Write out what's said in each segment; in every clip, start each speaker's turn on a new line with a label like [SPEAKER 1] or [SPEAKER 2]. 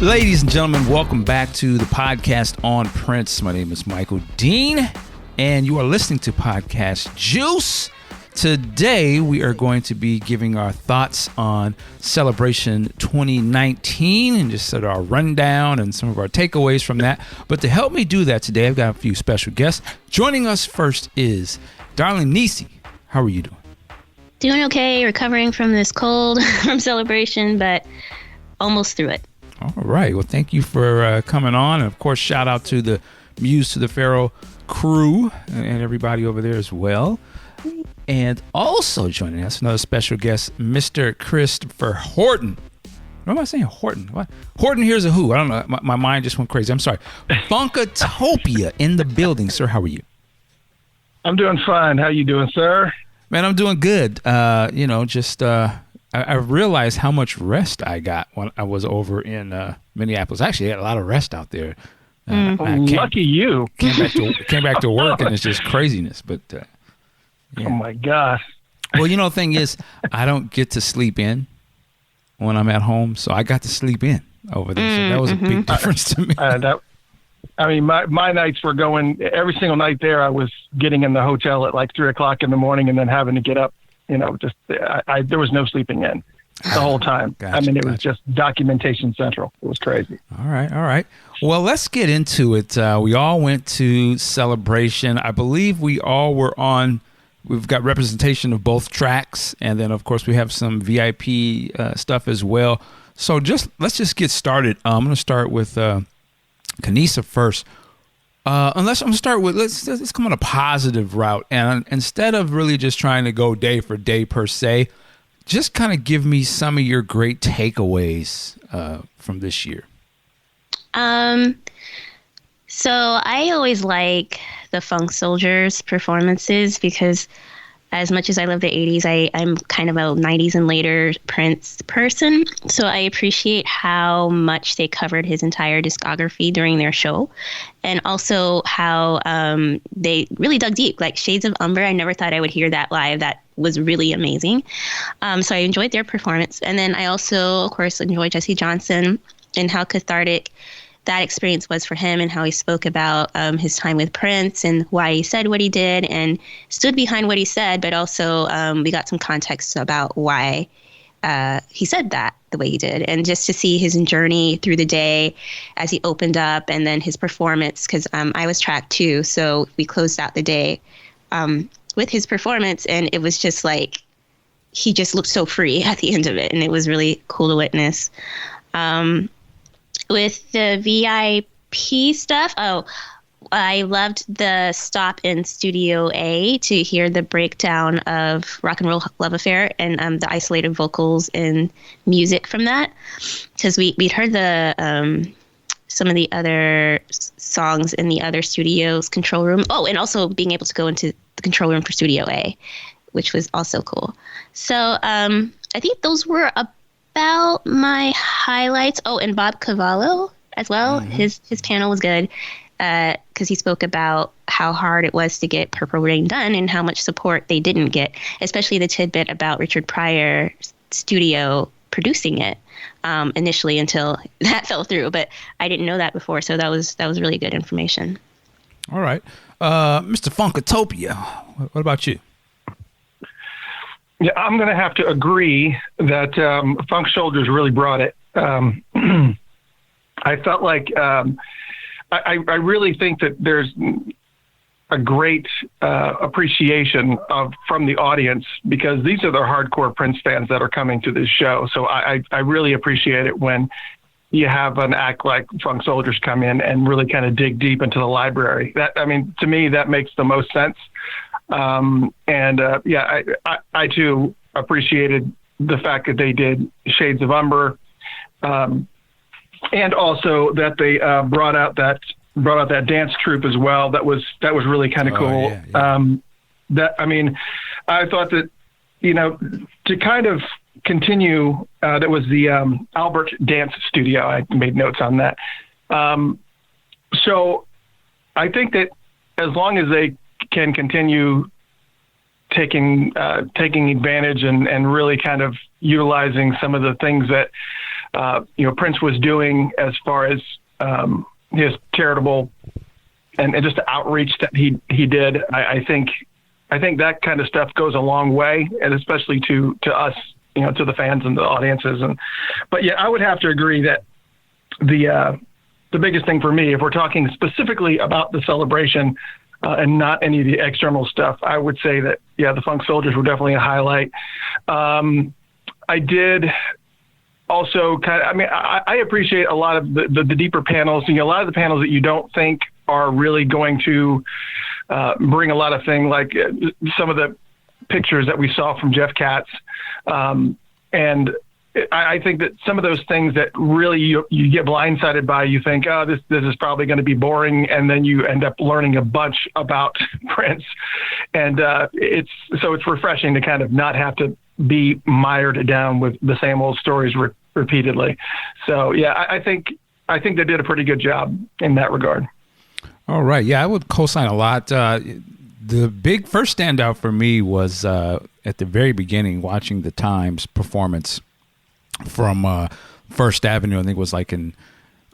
[SPEAKER 1] Ladies and gentlemen, welcome back to the podcast on Prince. My name is Michael Dean, and you are listening to Podcastjuice. Today, we are going to be giving our thoughts on Celebration 2019 and just sort of our rundown and some of our takeaways from that. But to help me do that today, I've got a few special guests. Joining us first is darling Nisi. How are you doing?
[SPEAKER 2] Doing okay, recovering from this cold from Celebration, but almost through it.
[SPEAKER 1] All right. Well, thank you for coming on. And, of course, shout out to the Muse to the Pharaoh crew and everybody over there as well. And also joining us, another special guest, Mr. Christopher Horton. What am I saying? Horton. What? Horton Here's a Who. I don't know. My mind just went crazy. I'm sorry. Funkatopia in the building. Sir, how are you?
[SPEAKER 3] I'm doing fine. How you doing, sir?
[SPEAKER 1] Man, I'm doing good. I realized how much rest I got when I was over in Minneapolis. Actually, I had a lot of rest out there.
[SPEAKER 3] Lucky you.
[SPEAKER 1] Came back to work, and it's just craziness. But yeah.
[SPEAKER 3] Oh my God.
[SPEAKER 1] Well, the thing is, I don't get to sleep in when I'm at home, so I got to sleep in over there. So that was a big difference to me.
[SPEAKER 3] My nights were going every single night there. I was getting in the hotel at like 3:00 in the morning, and then having to get up. There was no sleeping in the whole time.
[SPEAKER 1] Gotcha,
[SPEAKER 3] it was just documentation central. It was crazy.
[SPEAKER 1] All right. Well, let's get into it. We all went to Celebration. I believe we all were on. We've got representation of both tracks, and then of course we have some VIP stuff as well. So let's just get started. I'm going to start with Kanisa first. Let's come on a positive route, and instead of really just trying to go day for day per se, just kind of give me some of your great takeaways from this year.
[SPEAKER 2] So I always like the Funk Soldiers performances because as much as I love the 80s, I'm kind of a 90s and later Prince person. So I appreciate how much they covered his entire discography during their show. And also how they really dug deep, like Shades of Umber. I never thought I would hear that live. That was really amazing. So I enjoyed their performance. And then I also, of course, enjoyed Jesse Johnson and how cathartic that experience was for him and how he spoke about his time with Prince and why he said what he did and stood behind what he said. But also we got some context about why he said that the way he did, and just to see his journey through the day as he opened up, and then his performance, because I was track too. So we closed out the day with his performance, and it was just like he just looked so free at the end of it. And it was really cool to witness. With the VIP stuff, I loved the stop in Studio A to hear the breakdown of Rock and Roll Love Affair and the isolated vocals and music from that, because we'd heard the some of the other songs in the other studio's control room. Oh, and also being able to go into the control room for Studio A, which was also cool. So I think those were about my highlights. Oh, and Bob Cavallo as well. Mm-hmm. His panel was good because he spoke about how hard it was to get Purple Rain done and how much support they didn't get, especially the tidbit about Richard Pryor's studio producing it initially until that fell through. But I didn't know that before, so that was really good information.
[SPEAKER 1] All right. Mr. Funkatopia, what about you?
[SPEAKER 3] Yeah, I'm going to have to agree that Funk Soldiers really brought it. I felt like I really think that there's a great appreciation from the audience, because these are the hardcore Prince fans that are coming to this show. So I really appreciate it when you have an act like Funk Soldiers come in and really kind of dig deep into the library. To me, that makes the most sense. I too appreciated the fact that they did Shades of Umber, and also that they brought out that dance troupe as well. That was really kind of cool. Yeah. I thought that, to kind of continue, that was the Albert Dance Studio. I made notes on that. So I think that as long as they can continue taking advantage and really kind of utilizing some of the things that Prince was doing as far as his charitable and just the outreach that he did. I think that kind of stuff goes a long way, and especially to us, to the fans and the audiences. But yeah, I would have to agree that the biggest thing for me, if we're talking specifically about the celebration and not any of the external stuff, I would say that, yeah, the Funk Soldiers were definitely a highlight. I did also I appreciate a lot of the deeper panels, a lot of the panels that you don't think are really going to bring a lot of things, like some of the pictures that we saw from Jeff Katz. And I think that some of those things that really you get blindsided by, you think, oh, this is probably going to be boring, and then you end up learning a bunch about Prince, and it's refreshing to kind of not have to be mired down with the same old stories repeatedly. So yeah, I think they did a pretty good job in that regard.
[SPEAKER 1] All right, yeah, I would co-sign a lot. The big first standout for me was at the very beginning, watching the Times performance from First Avenue. I think it was like in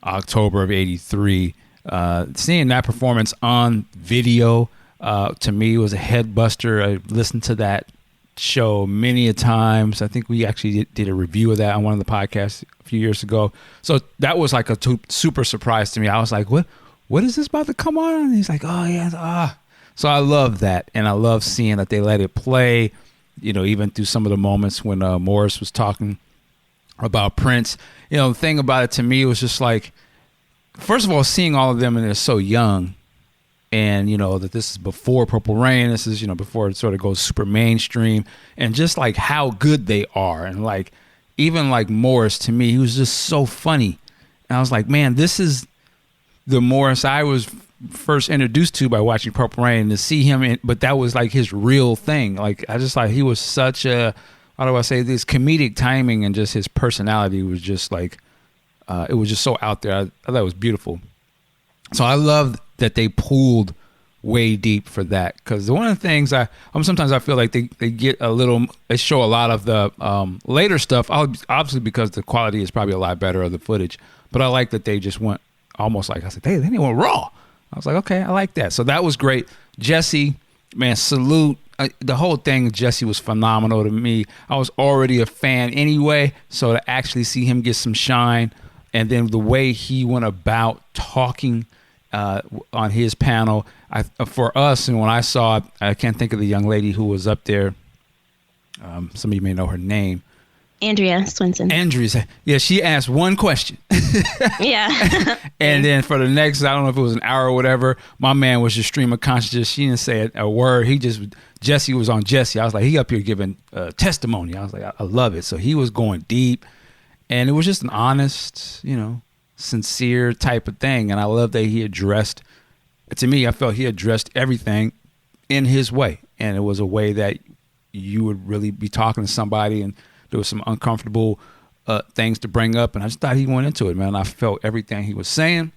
[SPEAKER 1] October of '83. Seeing that performance on video, to me, was a head buster. I listened to that show many a times. I think we actually did a review of that on one of the podcasts a few years ago. So that was like a super surprise to me. I was like, what is this about to come on? And he's like, oh yeah. So I love that. And I love seeing that they let it play, even through some of the moments when Morris was talking about Prince. The thing about it to me was just like, first of all, seeing all of them, and they're so young, and that this is before Purple Rain, this is before it sort of goes super mainstream, and just like how good they are. And like, even like Morris, to me, he was just so funny, and I was like, man, this is the Morris I was first introduced to by watching Purple Rain. To see him but that was like his real thing. Like, I just like, he was such a, how do I say this, comedic timing, and just his personality was just like, it was just so out there. I thought it was beautiful. So I love that they pulled way deep for that, because one of the things sometimes I feel like they get they show a lot of the later stuff, obviously because the quality is probably a lot better of the footage, but I like that they just went almost like, I said, they went raw. I was like, okay, I like that. So that was great. Jesse, man, salute. The whole thing, Jesse was phenomenal to me. I was already a fan anyway, so to actually see him get some shine, and then the way he went about talking on his panel, for us, and when I saw it, I can't think of the young lady who was up there. Some of you may know her name.
[SPEAKER 2] Andrea Swinson.
[SPEAKER 1] Yeah, she asked one question.
[SPEAKER 2] Yeah.
[SPEAKER 1] And then for the next, I don't know if it was an hour or whatever, my man was just stream of consciousness. She didn't say a word. Jesse was on Jesse. I was like, he up here giving testimony. I was like, I love it. So he was going deep, and it was just an honest, sincere type of thing. And I love that I felt he addressed everything in his way. And it was a way that you would really be talking to somebody, and there was some uncomfortable things to bring up, and I just thought he went into it, man. I felt everything he was saying.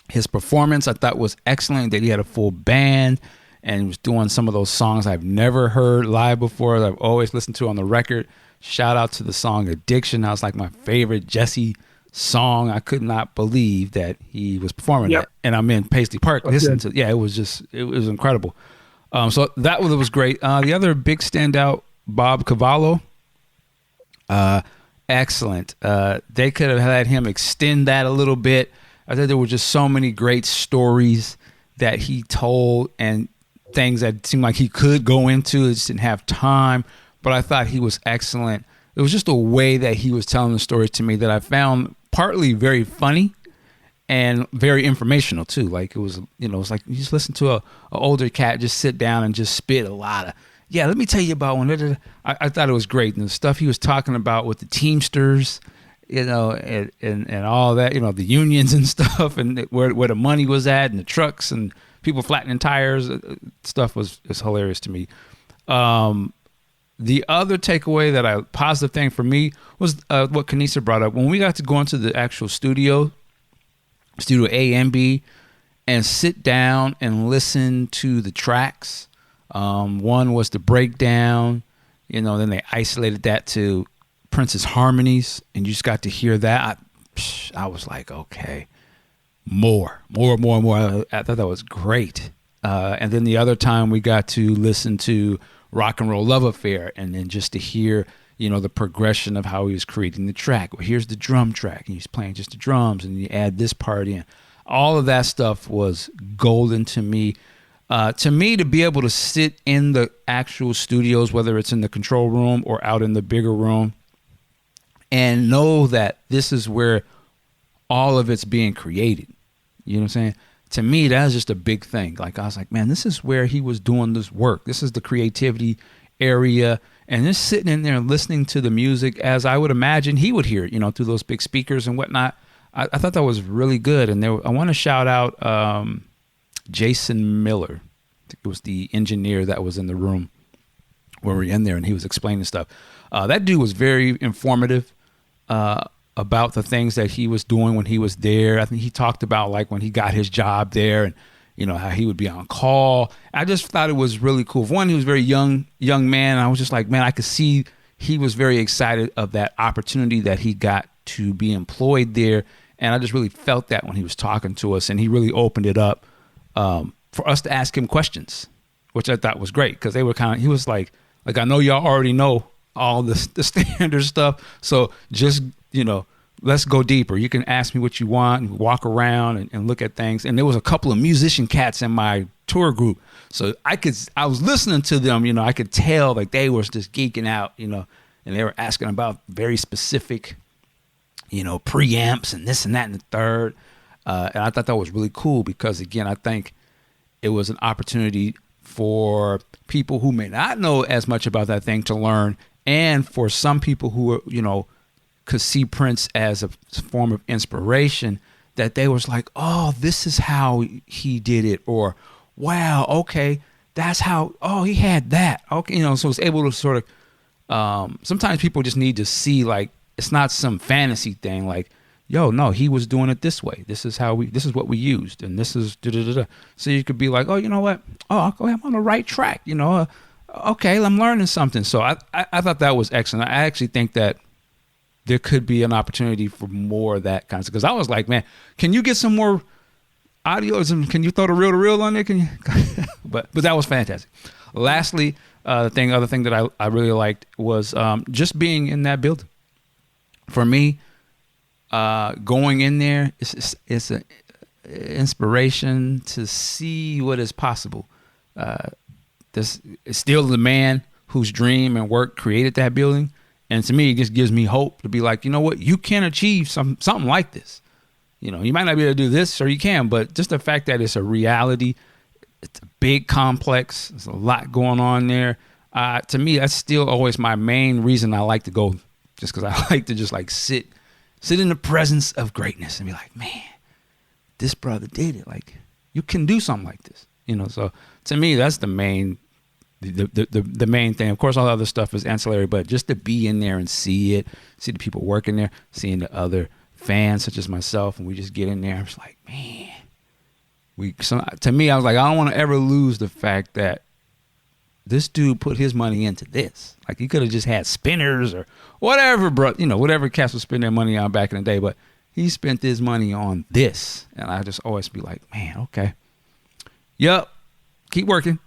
[SPEAKER 1] His performance, I thought, was excellent, that he had a full band, and he was doing some of those songs I've never heard live before, that I've always listened to on the record. Shout out to the song Addiction. That was like my favorite Jesse song. I could not believe that he was performing that. And I'm in Paisley Park listening to it. Yeah, it was incredible. So that was great. The other big standout, Bob Cavallo. Excellent. They could have had him extend that a little bit. I thought there were just so many great stories that he told, and things that seemed like he could go into. It just didn't have time, but I thought he was excellent. It was just a way that he was telling the stories to me that I found partly very funny and very informational too. Like, it was, it's like you just listen to a older cat just sit down and just spit a lot of, yeah, let me tell you about one. I thought it was great. And the stuff he was talking about with the Teamsters, and all that, the unions and stuff, and where the money was at, and the trucks and people flattening tires, stuff was hilarious to me. The other takeaway positive thing for me was what Kanisa brought up. When we got to go into the actual studio A and B, and sit down and listen to the tracks. One was the breakdown, then they isolated that to Prince's harmonies, and you just got to hear that. I was like, okay, more. I thought that was great. And then the other time we got to listen to Rock and Roll Love Affair, and then just to hear, the progression of how he was creating the track. Well, here's the drum track, and he's playing just the drums, and you add this part in. All of that stuff was golden to me. To be able to sit in the actual studios, whether it's in the control room or out in the bigger room, and know that this is where all of it's being created. You know what I'm saying? To me, that was just a big thing. Like, I was like, man, this is where he was doing this work. This is the creativity area. And just sitting in there and listening to the music as I would imagine he would hear it, through those big speakers and whatnot. I thought that was really good. And I want to shout out Jason Miller. I think it was the engineer that was in the room when we were in there, and he was explaining stuff. That dude was very informative about the things that he was doing when he was there. I think he talked about like when he got his job there, and how he would be on call. I just thought it was really cool. For one, he was a very young man. And I was just like, man, I could see he was very excited of that opportunity that he got to be employed there. And I just really felt that when he was talking to us, and he really opened it up for us to ask him questions, which I thought was great, because they were he was like, I know y'all already know all the standard stuff. So just, let's go deeper. You can ask me what you want and walk around and look at things. And there was a couple of musician cats in my tour group. So I was listening to them, I could tell like they were just geeking out, and they were asking about very specific, preamps and this and that and the third. And I thought that was really cool because, again, I think it was an opportunity for people who may not know as much about that thing to learn. And for some people who are, could see Prince as a form of inspiration, that they was like, oh, this is how he did it. Or, wow, okay, that's how, oh, he had that. Okay, so it's able to sort of, sometimes people just need to see, like, it's not some fantasy thing like, yo, no, he was doing it this way. This is what we used. And this is da-da-da-da. So you could be like, oh, you know what? Oh, I'm on the right track. Okay, I'm learning something. So I thought that was excellent. I actually think that there could be an opportunity for more of that kind of stuff. Because I was like, man, can you get some more audio? Can you throw the reel-to-reel on there? Can you? but that was fantastic. Lastly, other thing that I really liked was just being in that building. For me, going in there, it's an inspiration to see what is possible. This is still the man whose dream and work created that building. And to me, it just gives me hope to be like, you know what, you can achieve something like this. You might not be able to do this, or you can, but just the fact that it's a reality, it's a big complex, there's a lot going on there. To me, that's still always my main reason I like to go, just because I like to just like sit in the presence of greatness and be like, man, this brother did it. Like, you can do something like this. So to me, that's the main thing. Of course, all the other stuff is ancillary, but just to be in there and see the people working there, seeing the other fans such as myself, and we just get in there. I'm just like, man, to me, I was like, I don't want to ever lose the fact that this dude put his money into this. Like, he could have just had spinners or whatever, bro. Whatever cats would spend their money on back in the day, but he spent his money on this. And I just always be like, man, okay. Yep. Keep working.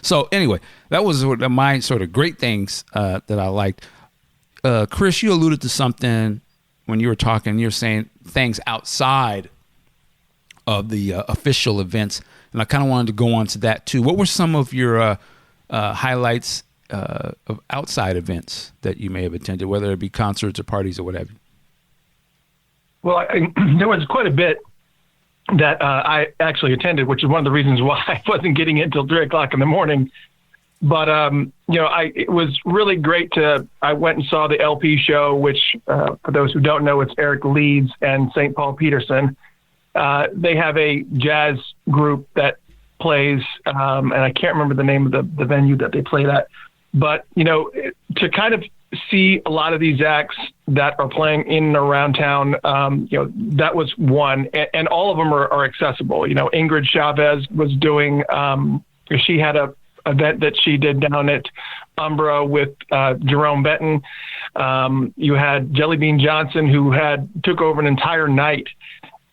[SPEAKER 1] So anyway, that was my sort of great things that I liked. Chris, you alluded to something when you were talking. You're saying things outside of the official events, and I kind of wanted to go on to that too. What were some of your highlights of outside events that you may have attended, whether it be concerts or parties or whatever?
[SPEAKER 3] Well, there was quite a bit that I actually attended, which is one of the reasons why I wasn't getting it until 3:00 in the morning. But, it was really great I went and saw the LP show, which for those who don't know, it's Eric Leeds and St. Paul Peterson. They have a jazz group that plays, and I can't remember the name of the venue that they played at, but, to kind of see a lot of these acts that are playing in and around town, that was one, and all of them are accessible. Ingrid Chavez was doing, she had a event that she did down at Umbra with Jerome Benton. You had Jelly Bean Johnson, who took over an entire night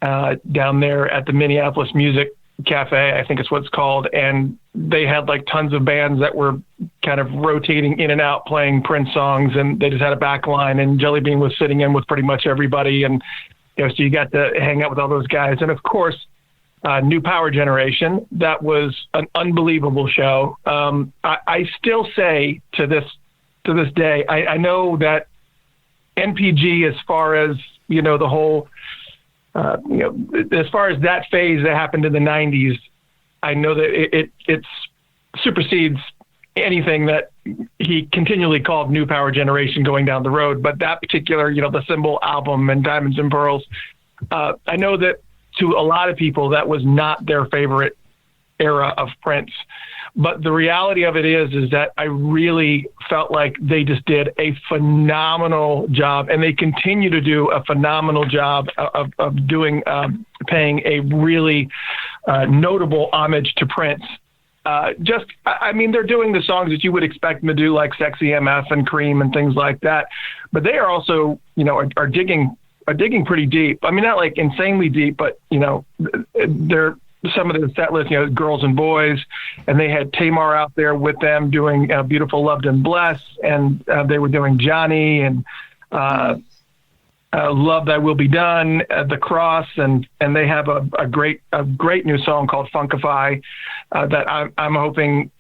[SPEAKER 3] down there at the Minneapolis Music Cafe, I think it's what it's called. And they had like tons of bands that were kind of rotating in and out playing Prince songs, and they just had a back line, and Jelly Bean was sitting in with pretty much everybody. And, so you got to hang out with all those guys. And of course, New Power Generation, that was an unbelievable show. I still say to this day, I know that NPG, as far as, the whole, as far as that phase that happened in the 90s, I know that it supersedes anything that he continually called New Power Generation going down the road. But that particular, the Symbol album and Diamonds and Pearls, I know that to a lot of people, that was not their favorite era of Prince. But the reality of it is that I really felt like they just did a phenomenal job, and they continue to do a phenomenal job of doing, paying a really notable homage to Prince. They're doing the songs that you would expect them to do, like Sexy MF and Cream and things like that. But they are also, are digging pretty deep. I mean, not like insanely deep, but, they're some of the set list, Girls and Boys, and they had Tamar out there with them doing Beautiful, Loved and Blessed, and they were doing Johnny and Love Thy Will Be Done, The Cross, and they have a great new song called Funkify that I'm hoping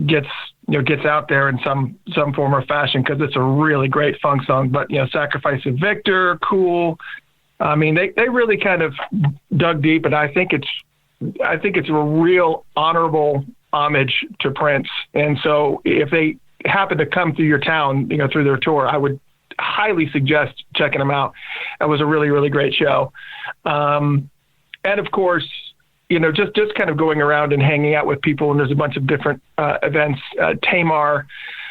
[SPEAKER 3] gets out there in some form or fashion, because it's a really great funk song. But Sacrifice of Victor, Cool. I mean, they really kind of dug deep, and I think it's a real honorable homage to Prince. And so if they happen to come through your town, through their tour, I would highly suggest checking them out. That was a really, really great show. And of course, just kind of going around and hanging out with people, and there's a bunch of different events.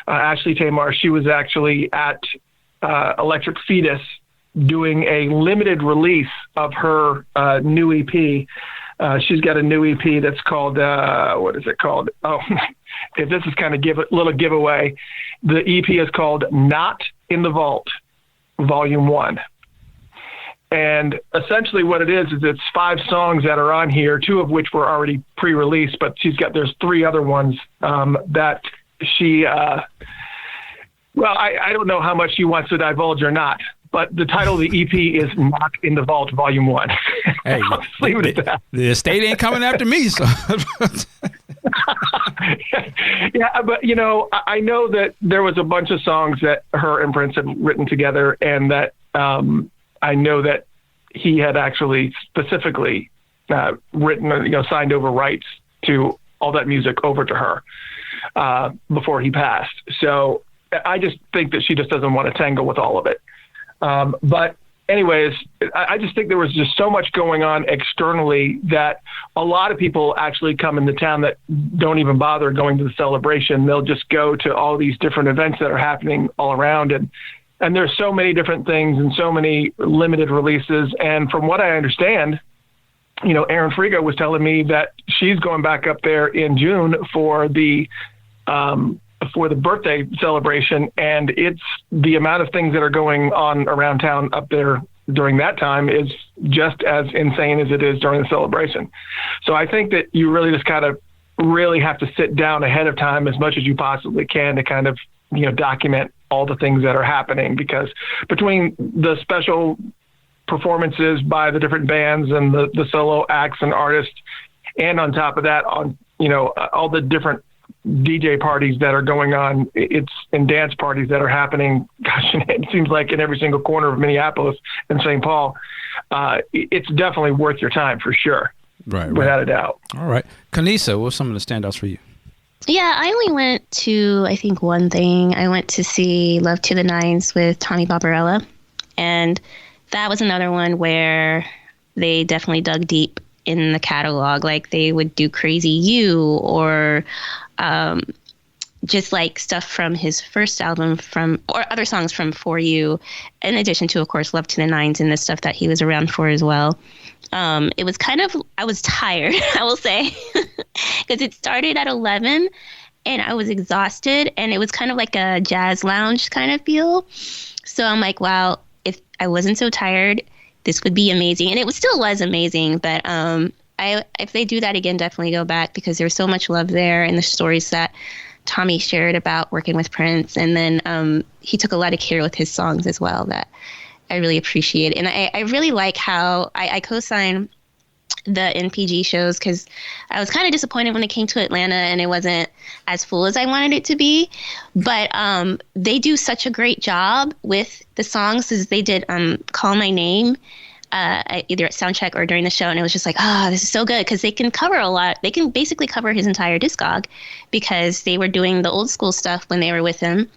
[SPEAKER 3] Ashley Tamar, she was actually at Electric Fetus doing a limited release of her new EP. She's got a new EP that's called, what is it called? Oh, if this is kind of little giveaway, the EP is called Not in the Vault, Volume 1. And essentially what it is it's 5 songs that are on here, 2 of which were already pre-released, but there's 3 other ones that she, I don't know how much she wants to divulge or not, but the title of the EP is Not in the Vault, Volume 1.
[SPEAKER 1] Hey,
[SPEAKER 3] I'll leave it at that.
[SPEAKER 1] The estate ain't coming after me, so.
[SPEAKER 3] Yeah, but, I know that there was a bunch of songs that her and Prince had written together, and that I know that he had actually specifically written, signed over rights to all that music over to her before he passed. So I just think that she just doesn't want to tangle with all of it. But anyways, I just think there was just so much going on externally that a lot of people actually come into town that don't even bother going to the celebration. They'll just go to all these different events that are happening all around. And there's so many different things and so many limited releases. And from what I understand, Erin Frigo was telling me that she's going back up there in June for the birthday celebration, and it's the amount of things that are going on around town up there during that time is just as insane as it is during the celebration. So I think that you really just kind of really have to sit down ahead of time as much as you possibly can to kind of, document all the things that are happening, because between the special performances by the different bands and the solo acts and artists, and on top of that, on, all the different DJ parties that are going on, and dance parties that are happening. Gosh, it seems like in every single corner of Minneapolis and St. Paul. It's definitely worth your time for sure. Right. Without a doubt.
[SPEAKER 1] All right. Kanisa, what's some of the standouts for you?
[SPEAKER 2] Yeah, I only went to, I think, one thing. I went to see Love to the Nines with Tommy Barbarella. And that was another one where they definitely dug deep in the catalog. Like they would do Crazy You, or just like stuff from his first album, or other songs from For You, in addition to, of course, Love to the Nines and the stuff that he was around for as well. It was I was tired, I will say, because it started at 11 and I was exhausted, and it was kind of like a jazz lounge kind of feel. So I'm like, wow, if I wasn't so tired, this would be amazing. And it still was amazing, but if they do that again, definitely go back, because there's so much love there, and the stories that Tommy shared about working with Prince. And then he took a lot of care with his songs as well that I really appreciate. And I really like how I co-sign the NPG shows, because I was kind of disappointed when it came to Atlanta and it wasn't as full as I wanted it to be. But they do such a great job with the songs, as they did Call My Name either at soundcheck or during the show, and it was just like, this is so good, because they can cover a lot. They can basically cover his entire discog, because they were doing the old school stuff when they were with him,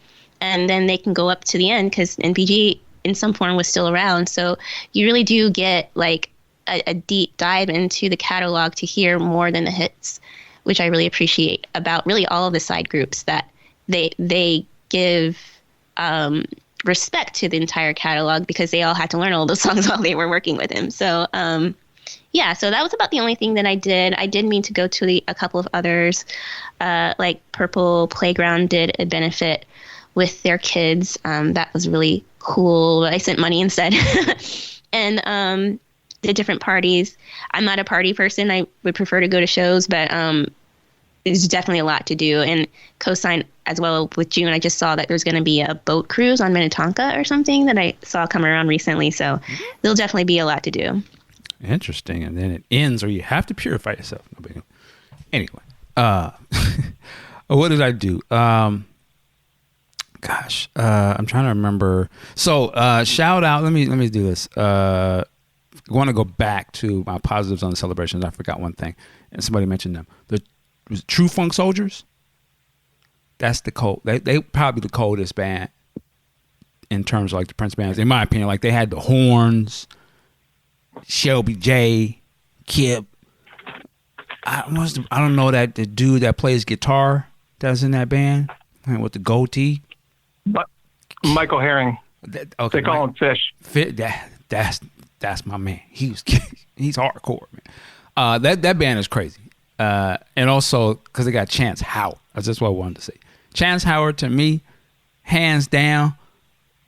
[SPEAKER 2] and then they can go up to the end because NPG in some form was still around. So you really do get like a deep dive into the catalog to hear more than the hits, which I really appreciate about really all of the side groups, that they give respect to the entire catalog, because they all had to learn all those songs while they were working with him. So so that was about the only thing that I did. I did mean to go to a couple of others, like Purple Playground did a benefit with their kids. That was really cool. I sent money instead. And the different parties. I'm not a party person. I would prefer to go to shows, but there's definitely a lot to do. And co-sign as well with June. I just saw that there's going to be a boat cruise on Minnetonka or something that I saw come around recently. So there'll definitely be a lot to do.
[SPEAKER 1] Interesting. And then it ends, or you have to purify yourself. Anyway, what did I do? I'm trying to remember. So shout out. Let me do this. I want to go back to my positives on the celebrations. I forgot one thing, and somebody mentioned them. The True Funk Soldiers. That's the cold. They probably the coldest band in terms of like the Prince bands, in my opinion. Like they had the horns, Shelby J, Kip. I don't know that the dude that plays guitar that's in that band with the goatee.
[SPEAKER 3] Michael Herring.
[SPEAKER 1] Okay,
[SPEAKER 3] they call him Fish.
[SPEAKER 1] That's my man. He's hardcore, man. That band is crazy. And also because they got Chance Howard. That's just what I wanted to say. Chance Howard, to me, hands down,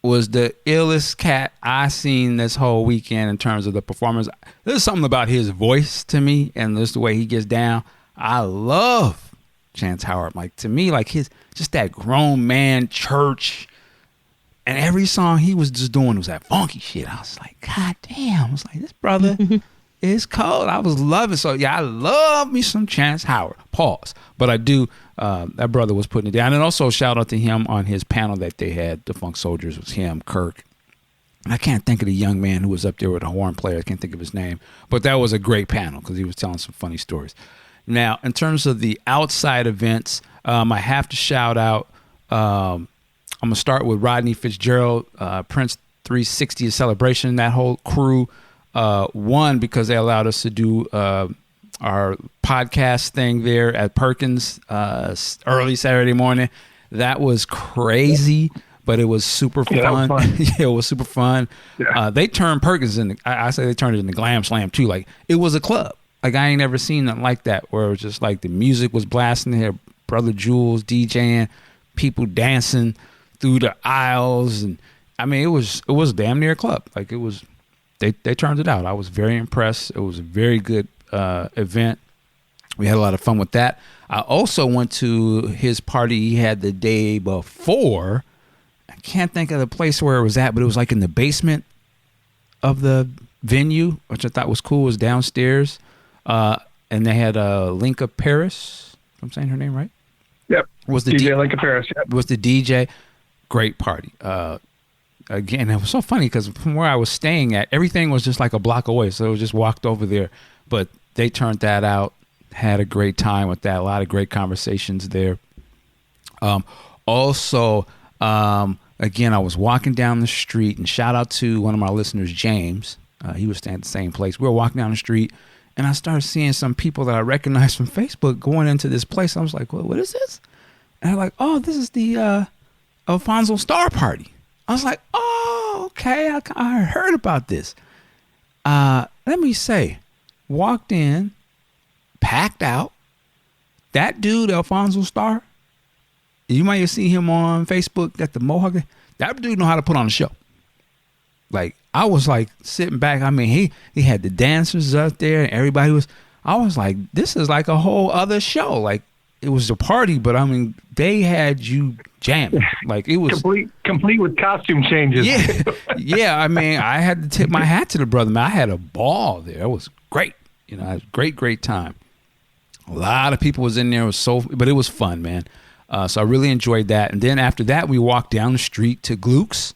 [SPEAKER 1] was the illest cat I seen this whole weekend in terms of the performance. There's something about his voice to me, and just the way he gets down. I love Chance Howard. Like, to me, like just that grown man church. And every song he was just doing was that funky shit. I was like, God damn. I was like, this brother is cold. I was loving. So, yeah, I love me some Chance Howard. Pause. But I do, that brother was putting it down. And also shout out to him on his panel that they had. The Funk Soldiers was him, Kirk. And I can't think of the young man who was up there with a horn player. I can't think of his name. But that was a great panel because he was telling some funny stories. Now, in terms of the outside events, I have to shout out, I'm going to start with Rodney Fitzgerald, Prince 360 celebration, that whole crew. One, because they allowed us to do our podcast thing there at Perkins early Saturday morning. That was crazy, but it was super fun.
[SPEAKER 3] Yeah, that was fun.
[SPEAKER 1] Yeah, it was super fun. Yeah. They turned Perkins into, I say they turned it into Glam Slam too. Like, it was a club. Like, I ain't never seen nothing like that, where it was just like the music was blasting there, Brother Jules DJing, people dancing through the aisles, and I mean, it was damn near a club. Like, it was, they turned it out. I was very impressed. It was a very good event. We had a lot of fun with that. I also went to his party he had the day before. I can't think of the place where it was at, but it was like in the basement of the venue, which I thought was cool. It was downstairs, and they had Linka Paris. If I'm saying her name right?
[SPEAKER 3] Yep.
[SPEAKER 1] Was the
[SPEAKER 3] DJ Linka Paris? Yep.
[SPEAKER 1] Was the DJ? Great party. Again, it was so funny because from where I was staying at, everything was just like a block away. So it was just walked over there. But they turned that out, had a great time with that. A lot of great conversations there. Also, again, I was walking down the street, and shout out to one of my listeners, James. He was staying at the same place. We were walking down the street, and I started seeing some people that I recognized from Facebook going into this place. I was like, well, what is this? And I'm like, oh, this is the Alfonso Star party. I was like, oh, okay. I heard about this. Let me say, walked in, packed out. That dude, Alfonso Star, You might have seen him on Facebook at the Mohawk. That dude know how to put on a show. Like, I was like sitting back. I mean, he had the dancers up there and everybody was, I was like, this is like a whole other show. Like, it was a party, but I mean, they had you jamming. Like, it was
[SPEAKER 3] complete with costume changes.
[SPEAKER 1] Yeah. Yeah. I mean, I had to tip my hat to the brother, man. I had a ball there. It was great. You know, it was a great time. A lot of people was in there. But it was fun, man. So I really enjoyed that. And then after that, we walked down the street to Gluck's,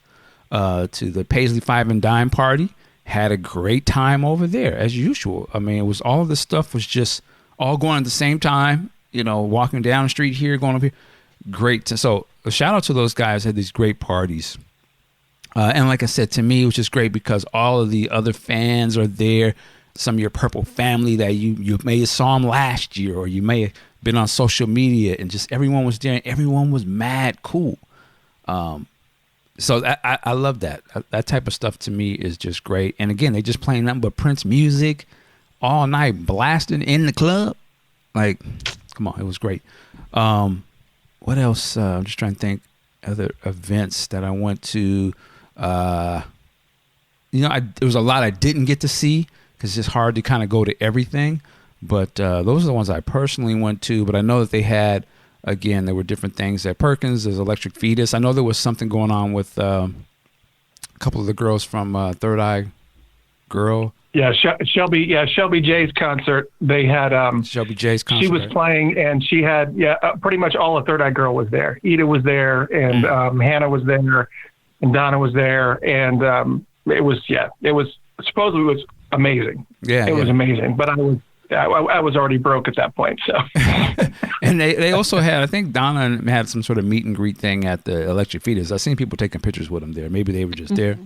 [SPEAKER 1] to the Paisley 5 and Dime party. Had a great time over there as usual. I mean, it was all of this stuff was just all going at the same time, you know, walking down the street here, going up here. Great. So a shout out to those guys, had these great parties. And like I said, to me, it was just great because all of the other fans are there. Some of your Purple family that you may have saw them last year, or you may have been on social media, and just everyone was there and everyone was mad cool. So I love that. That type of stuff to me is just great. And again, they just playing nothing but Prince music all night, blasting in the club. Like, come on, it was great. What else? I'm just trying to think other events that I went to. There was a lot I didn't get to see because it's hard to kind of go to everything. But those are the ones I personally went to. But I know that they had, again, there were different things at Perkins. There's Electric Fetus. I know there was something going on with a couple of the girls from Third Eye Girl.
[SPEAKER 3] Yeah, Shelby J's concert. They had
[SPEAKER 1] Shelby J's concert.
[SPEAKER 3] She was playing, and she had pretty much all of Third Eye Girl was there. Ida was there, and Hannah was there, and Donna was there, and it was supposedly it was amazing.
[SPEAKER 1] Yeah,
[SPEAKER 3] it was amazing. But I was already broke at that point. So,
[SPEAKER 1] and they also had, I think Donna had some sort of meet and greet thing at the Electric Fetus. I seen people taking pictures with them there. Maybe they were just there.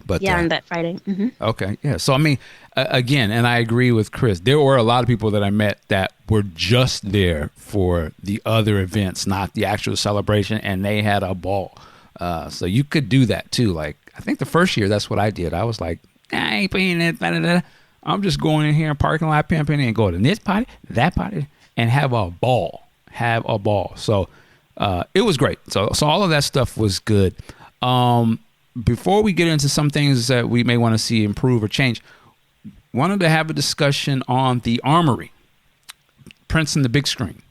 [SPEAKER 1] But
[SPEAKER 2] on that Friday. Mm-hmm.
[SPEAKER 1] Okay, yeah. So I mean, again, and I agree with Chris. There were a lot of people that I met that were just there for the other events, not the actual celebration, and they had a ball. So you could do that too. Like, I think the first year, that's what I did. I was like, I ain't paying that. I'm just going in here and parking lot pimping and go to this party, that party, and have a ball. So it was great. So all of that stuff was good. Before we get into some things that we may want to see improve or change, wanted to have a discussion on the Armory, Prince and the Big Screen.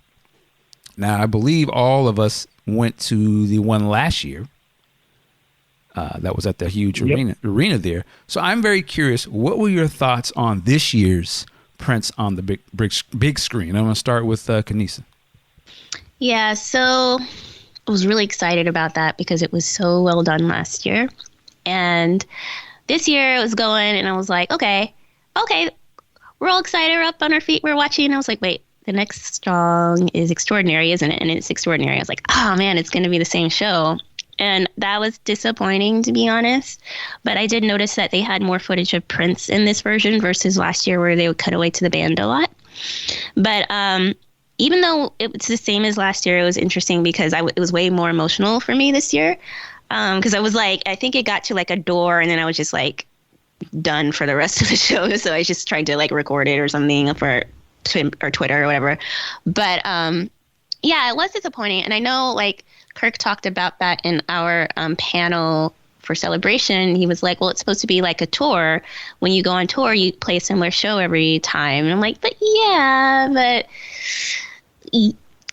[SPEAKER 1] Now, I believe all of us went to the one last year. That was at the huge arena there. So I'm very curious, what were your thoughts on this year's Prince on the big screen? I'm going to start with Kanisa.
[SPEAKER 2] Yeah, so I was really excited about that because it was so well done last year. And this year it was going, and I was like, okay, we're all excited, we're up on our feet, we're watching. And I was like, wait, the next song is Extraordinary, isn't it? And it's Extraordinary. I was like, oh man, it's going to be the same show. And that was disappointing, to be honest. But I did notice that they had more footage of Prince in this version versus last year where they would cut away to the band a lot. But even though it's the same as last year, it was interesting because it was way more emotional for me this year. Because I was like, I think it got to like a door, and then I was just like done for the rest of the show. So I just tried to like record it or something for Twitter or whatever. But yeah, it was disappointing. And I know like Kirk talked about that in our panel for Celebration. He was like, well, it's supposed to be like a tour. When you go on tour, you play a similar show every time. And I'm like, but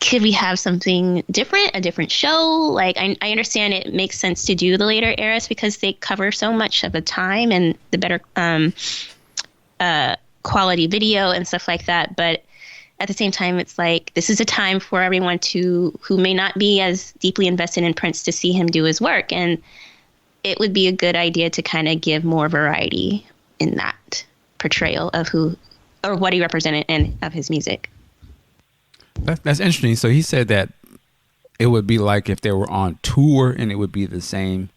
[SPEAKER 2] could we have something different, a different show? Like, I understand it makes sense to do the later eras because they cover so much of the time and the better quality video and stuff like that. But at the same time, it's like, this is a time for everyone who may not be as deeply invested in Prince to see him do his work. And it would be a good idea to kind of give more variety in that portrayal of who or what he represented and of his music.
[SPEAKER 1] That's interesting. So he said that it would be like if they were on tour and it would be the same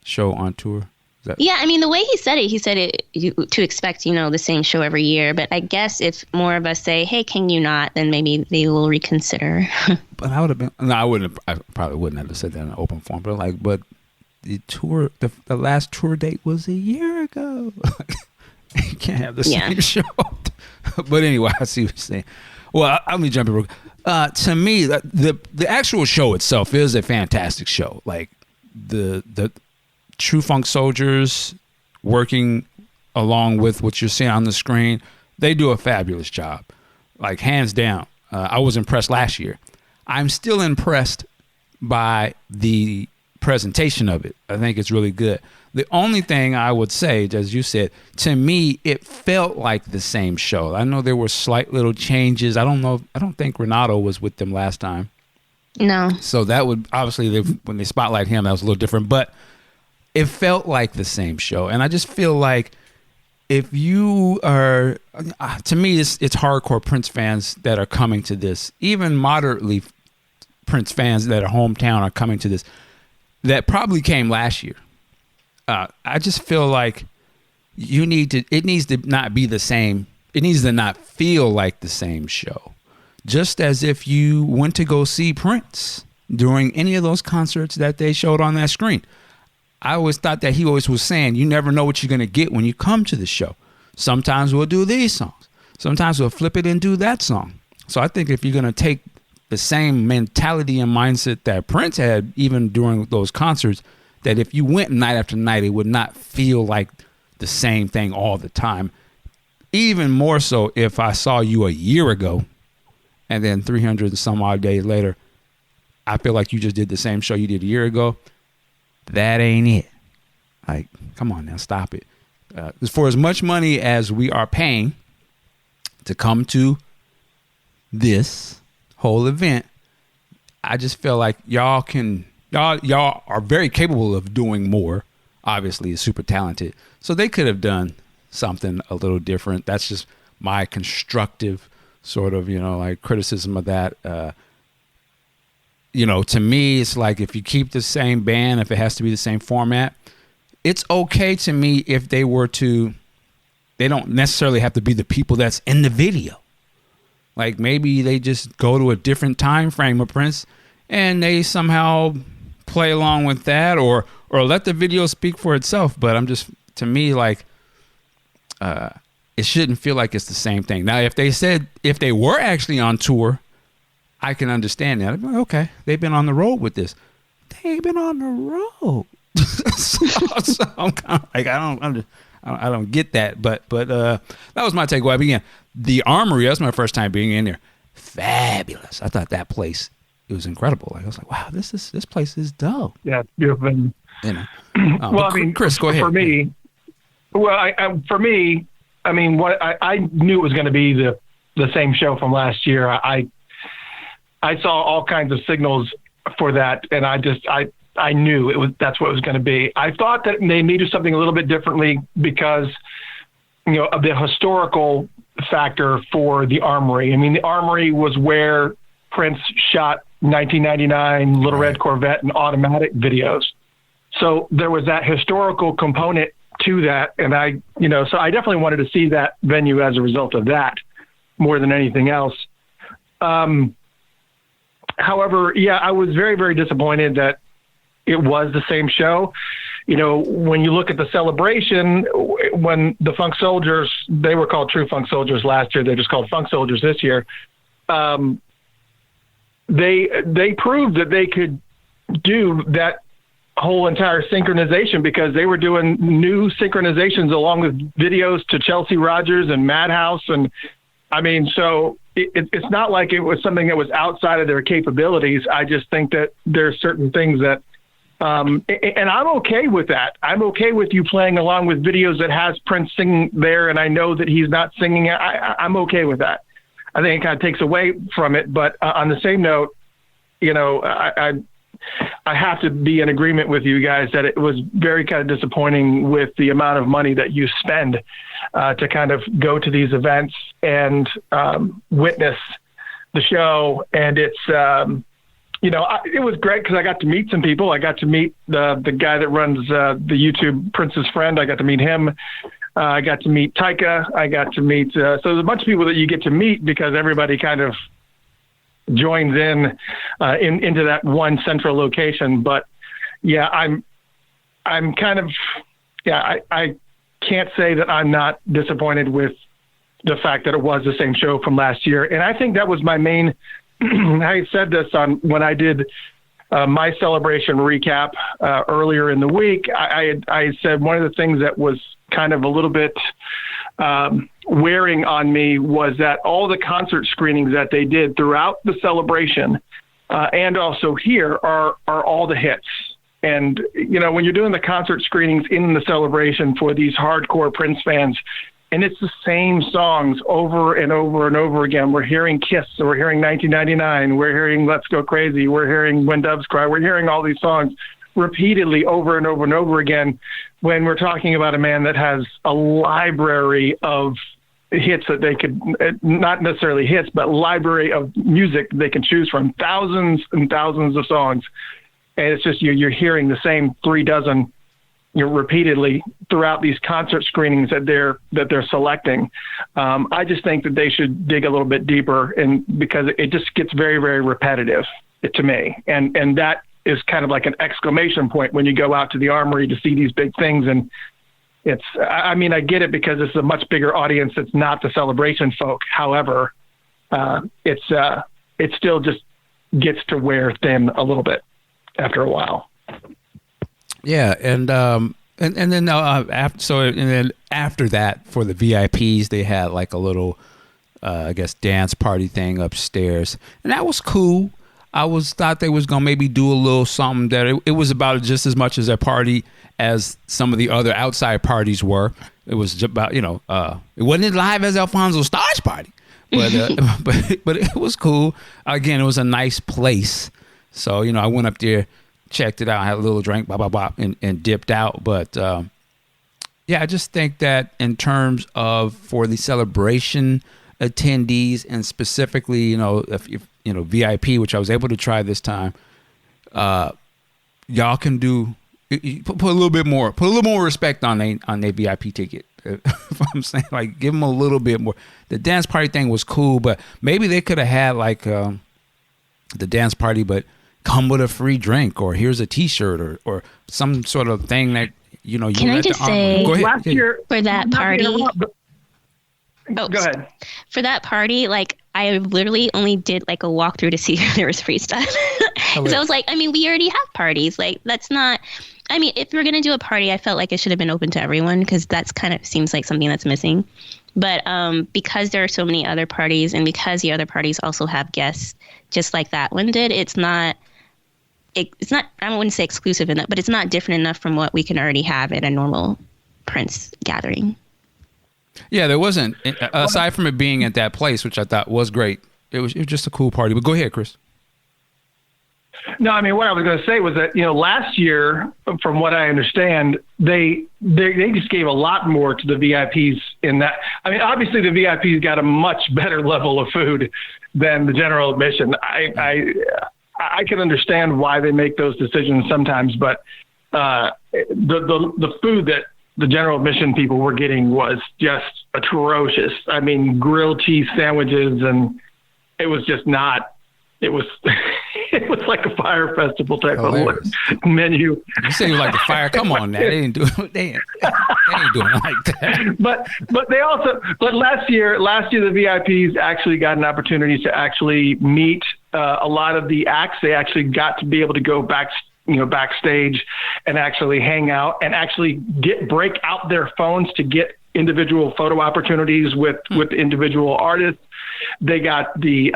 [SPEAKER 1] show on tour.
[SPEAKER 2] Yeah, I mean, the way he said it to expect, the same show every year. But I guess if more of us say, hey, can you not, then maybe they will reconsider.
[SPEAKER 1] But I would have been, no, I probably wouldn't have said that in an open form. But the tour, the last tour date was a year ago. You can't have the same show. But anyway, I see what you're saying. Well, let me jump in real quick. To me, the actual show itself is a fantastic show. Like the True Funk Soldiers working along with what you're seeing on the screen, they do a fabulous job. Like hands down. I was impressed last year. I'm still impressed by the presentation of it. I think it's really good. The only thing I would say, as you said, to me, it felt like the same show. I know there were slight little changes. I don't think Renato was with them last time.
[SPEAKER 2] No.
[SPEAKER 1] So that would obviously, when they spotlight him, that was a little different. But it felt like the same show. And I just feel like if you are, to me, it's hardcore Prince fans that are coming to this. Even moderately Prince fans that are hometown are coming to this. That probably came last year. I just feel like it needs to not be the same. It needs to not feel like the same show. Just as if you went to go see Prince during any of those concerts that they showed on that screen. I always thought that he always was saying, you never know what you're going to get when you come to the show. Sometimes we'll do these songs. Sometimes we'll flip it and do that song. So I think if you're going to take the same mentality and mindset that Prince had even during those concerts, that if you went night after night, it would not feel like the same thing all the time. Even more so if I saw you a year ago and then 300 and some odd days later, I feel like you just did the same show you did a year ago. That ain't it. Like, come on now, stop it. For as much money as we are paying to come to this whole event, I just feel like y'all are very capable of doing more. Obviously, super talented. So they could have done something a little different. That's just my constructive sort of, like criticism of that. To me, it's like if you keep the same band, if it has to be the same format, it's okay to me if they don't necessarily have to be the people that's in the video. Like maybe they just go to a different time frame of Prince and they somehow play along with that or let the video speak for itself. But to me, like, it shouldn't feel like it's the same thing. Now, if they were actually on tour, I can understand that. I'd be like, okay, they've been on the road with this. They ain't been on the road. so I'm kind of like, I don't get that. But that was my takeaway. Again, the Armory, that's my first time being in there. Fabulous. I thought that place, it was incredible. Like, I was like, wow, this place is dope.
[SPEAKER 3] Yeah, it's beautiful.
[SPEAKER 1] Well, I mean, Chris, go ahead.
[SPEAKER 3] For me, what I knew it was going to be the same show from last year. I saw all kinds of signals for that, and I knew that's what it was going to be. I thought that they needed something a little bit differently because, of the historical factor for the Armory. I mean, the Armory was where Prince shot 1999 Little Red Corvette and Automatic videos. So there was that historical component to that. And so I definitely wanted to see that venue as a result of that more than anything else. However, I was very, very disappointed that it was the same show. When you look at the celebration, when the Funk Soldiers, they were called True Funk Soldiers last year. They're just called Funk Soldiers this year. They proved that they could do that whole entire synchronization because they were doing new synchronizations along with videos to Chelsea Rogers and Madhouse. And I mean, so it's not like it was something that was outside of their capabilities. I just think that there are certain things that, and I'm okay with that. I'm okay with you playing along with videos that has Prince singing there. And I know that he's not singing. I'm okay with that. I think it kind of takes away from it. But on the same note, I have to be in agreement with you guys that it was very kind of disappointing with the amount of money that you spend to kind of go to these events and witness the show. And it's, it was great because I got to meet some people. I got to meet the guy that runs the YouTube Prince's Friend. I got to meet him. I got to meet Taika. I got to meet, so there's a bunch of people that you get to meet because everybody kind of joins into that one central location. But I'm kind of, I can't say that I'm not disappointed with the fact that it was the same show from last year. And I think that was my main I said this on when I did my celebration recap earlier in the week. I said one of the things that was kind of a little bit wearing on me was that all the concert screenings that they did throughout the celebration and also here are all the hits. And, you know, when you're doing the concert screenings in the celebration for these hardcore Prince fans, and it's the same songs over and over and over again. We're hearing Kiss, we're hearing 1999, we're hearing Let's Go Crazy, we're hearing When Doves Cry, we're hearing all these songs repeatedly over and over and over again when we're talking about a man that has a library of hits that they could, not necessarily hits, but library of music they can choose from, thousands and thousands of songs. And it's just you're hearing the same 36, repeatedly throughout these concert screenings that they're selecting. I just think that they should dig a little bit deeper, and because it just gets very, very repetitive to me. And that is kind of like an exclamation point when you go out to the Armory to see these big things. And it's, I mean, I get it because it's a much bigger audience. It's not the celebration folk. However, it still just gets to wear thin a little bit after a while.
[SPEAKER 1] Yeah, and then after that, for the VIPs, they had like a little, I guess, dance party thing upstairs, and that was cool. I thought they was gonna maybe do a little something that it was about just as much as a party as some of the other outside parties were. It was about, it wasn't as live as Alfonso Starr's party, but but it was cool. Again, it was a nice place, so I went up there, checked it out, had a little drink, and dipped out. But yeah, I just think that in terms of for the celebration attendees, and specifically, if VIP, which I was able to try this time, y'all can do put a little bit more, put a little more respect on their VIP ticket. I'm saying, like, give them a little bit more. The dance party thing was cool, but maybe they could have had like the dance party, but come with a free drink, or here's a T-shirt, or some sort of thing that you
[SPEAKER 2] Can I just say,
[SPEAKER 1] go ahead.
[SPEAKER 3] Last year,
[SPEAKER 2] for that party,
[SPEAKER 3] go ahead.
[SPEAKER 2] For that party, like, I literally only did like a walkthrough to see if there was free stuff. Because I was like, we already have parties. Like, that's not. If we're gonna do a party, I felt like it should have been open to everyone, because that's kind of seems like something that's missing. But because there are so many other parties, and because the other parties also have guests, just like that one did, it's not, I wouldn't say exclusive enough, but it's not different enough from what we can already have at a normal Prince gathering.
[SPEAKER 1] Yeah, there wasn't, aside from it being at that place, which I thought was great. It was just a cool party. But go ahead, Chris.
[SPEAKER 3] No, what I was going to say was that, last year, from what I understand, they just gave a lot more to the VIPs in that. Obviously the VIPs got a much better level of food than the general admission. I can understand why they make those decisions sometimes, but the food that the general admission people were getting was just atrocious. Grilled cheese sandwiches, and it was just not. It was it was like a fire festival type of menu.
[SPEAKER 1] You say it was like a fire? Come on, now. They ain't doing it like that.
[SPEAKER 3] But last year the VIPs actually got an opportunity to actually meet a lot of the acts. They actually got to be able to go backstage and actually hang out and actually break out their phones to get individual photo opportunities with individual artists. They got the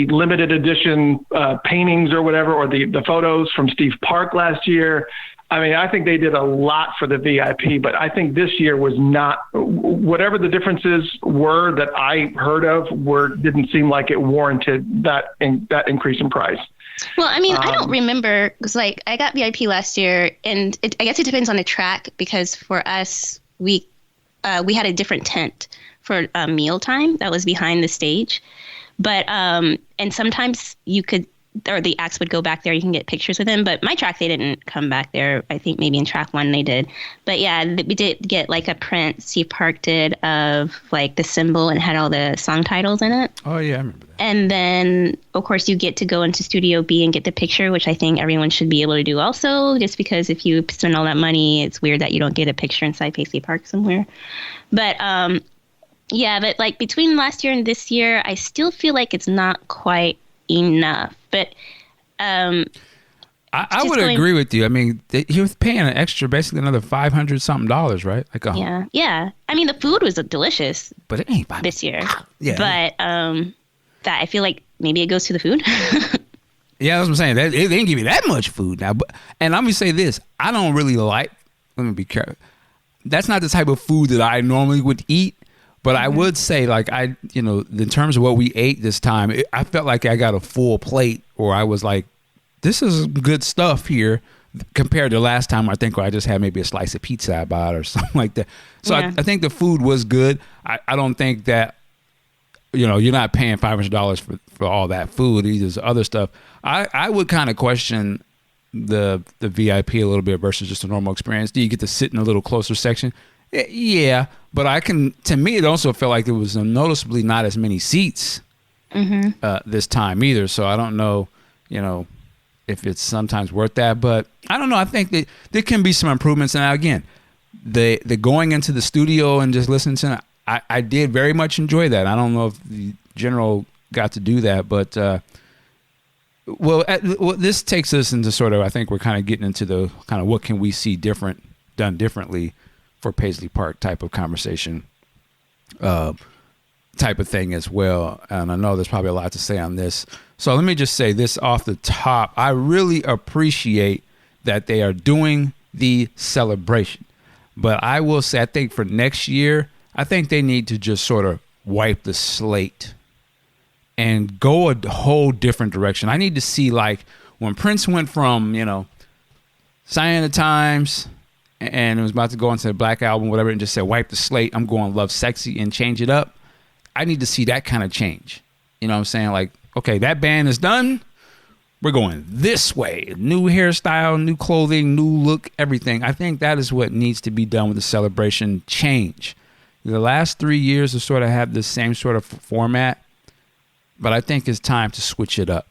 [SPEAKER 3] limited edition paintings or whatever, or the photos from Steve Park last year. I think they did a lot for the VIP, but I think this year was not, whatever the differences were that I heard of, didn't seem like it warranted that increase in price.
[SPEAKER 2] Well, I don't remember, because like I got VIP last year, and I guess it depends on the track, because for us, we had a different tent for mealtime that was behind the stage. But and sometimes you could, or the acts would go back there, you can get pictures with them. But my track, they didn't come back there. I think maybe in track 1 they did. But yeah, we did get like a print Steve Park did of like the symbol, and had all the song titles in it.
[SPEAKER 1] Oh yeah, I remember that.
[SPEAKER 2] And then of course you get to go into Studio B and get the picture, which I think everyone should be able to do also, just because if you spend all that money, it's weird that you don't get a picture inside Paisley Park somewhere. But yeah, but like between last year and this year, I still feel like it's not quite enough. But
[SPEAKER 1] I would agree with you. I mean, he was paying an extra, basically another $500 something, right? Like,
[SPEAKER 2] yeah. I mean, the food was delicious,
[SPEAKER 1] but it ain't
[SPEAKER 2] this year.
[SPEAKER 1] Yeah,
[SPEAKER 2] but that I feel like maybe it goes to the food.
[SPEAKER 1] Yeah, that's what I'm saying. They didn't give you that much food now. And I'm gonna say this: I don't really like. Let me be careful. That's not the type of food that I normally would eat. But I would say, like, in terms of what we ate this time, I felt like I got a full plate, or I was like, this is good stuff here compared to last time. I think where I just had maybe a slice of pizza I bought or something like that. So I think the food was good. I don't think that, you're not paying $500 for all that food. There's other stuff. I would kind of question the VIP a little bit versus just a normal experience. Do you get to sit in a little closer section? Yeah, but to me, it also felt like there was noticeably not as many seats this time either. So I don't know, if it's sometimes worth that, but I don't know. I think that there can be some improvements. And now again, the going into the studio and just listening to it, I did very much enjoy that. I don't know if the general got to do that, but this takes us into sort of, I think we're kind of getting into the kind of what can we see done differently for Paisley Park type of conversation, type of thing as well. And I know there's probably a lot to say on this. So let me just say this off the top. I really appreciate that they are doing the celebration. But I will say, I think for next year, I think they need to just sort of wipe the slate and go a whole different direction. I need to see, like, when Prince went from, Sign of the Times and it was about to go into the Black Album, whatever, and just said, wipe the slate, I'm going Love Sexy and change it up. I need to see that kind of change. You know what I'm saying? Like, okay, that band is done. We're going this way. New hairstyle, new clothing, new look, everything. I think that is what needs to be done with the celebration change. The last 3 years have sort of had the same sort of format, but I think it's time to switch it up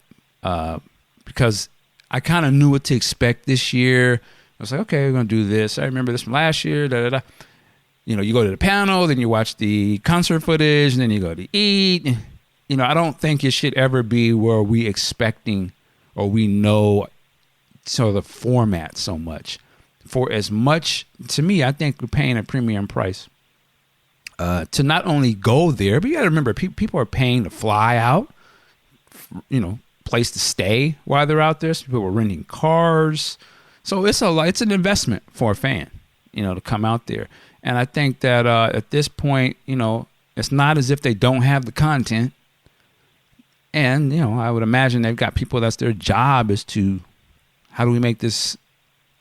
[SPEAKER 1] because I kind of knew what to expect this year. I was like, okay, we're going to do this. I remember this from last year. You go to the panel, then you watch the concert footage, and then you go to eat. I don't think it should ever be where we expecting or we know sort of the format so much. For as much, to me, I think we're paying a premium price to not only go there, but you got to remember, people are paying to fly out, place to stay while they're out there. So people are renting cars. So it's an investment for a fan, to come out there. And I think that at this point, it's not as if they don't have the content. And, I would imagine they've got people that's their job is to, how do we make this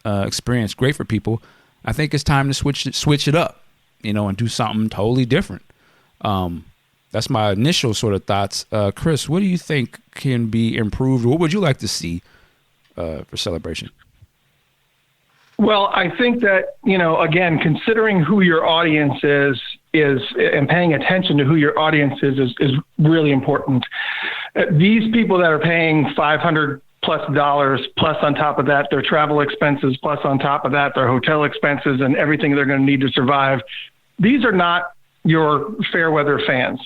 [SPEAKER 1] experience great for people? I think it's time to switch it up, and do something totally different. That's my initial sort of thoughts. Chris, what do you think can be improved? What would you like to see for Celebration?
[SPEAKER 3] Well, I think that, again, considering who your audience is and paying attention to who your audience is really important. These people that are paying $500+ plus on top of that, their travel expenses, plus on top of that, their hotel expenses and everything they're going to need to survive. These are not your fair weather fans.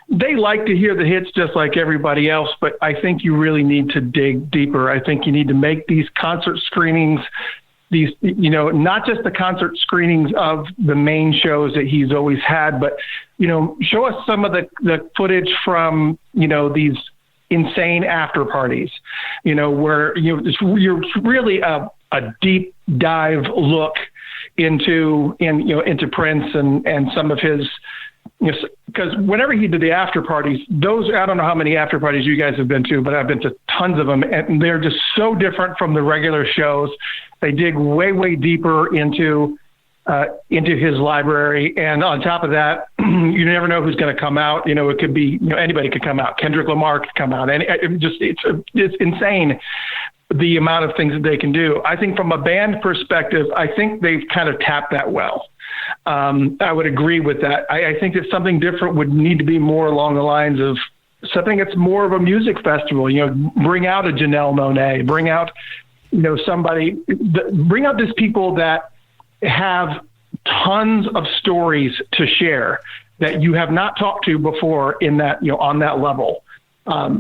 [SPEAKER 3] They like to hear the hits just like everybody else, but I think you really need to dig deeper. I think you need to make these concert screenings, these, not just the concert screenings of the main shows that he's always had, but, show us some of the footage from, these insane after parties, where, you're really a deep dive look into Prince and some of his, because whenever he did the after parties, I don't know how many after parties you guys have been to, but I've been to tons of them, and they're just so different from the regular shows. They dig way, way deeper into his library. And on top of that, you never know who's going to come out. It could be, anybody could come out. Kendrick Lamar could come out. And it's insane the amount of things that they can do. I think from a band perspective, I think they've kind of tapped that well. I would agree with that. I think that something different would need to be more along the lines of something that's more of a music festival. Bring out a Janelle Monáe, bring out, bring out these people that have tons of stories to share that you have not talked to before in that, on that level.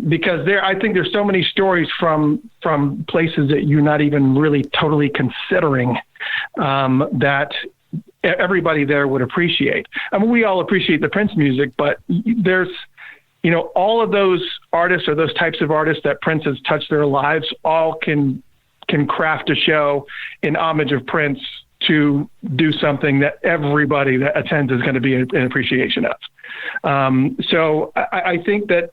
[SPEAKER 3] because I think there's so many stories from places that you're not even really totally considering that everybody there would appreciate. I mean, we all appreciate the Prince music, but there's, all of those artists or those types of artists that Prince has touched their lives all can craft a show in homage of Prince to do something that everybody that attends is going to be an appreciation of. So I think that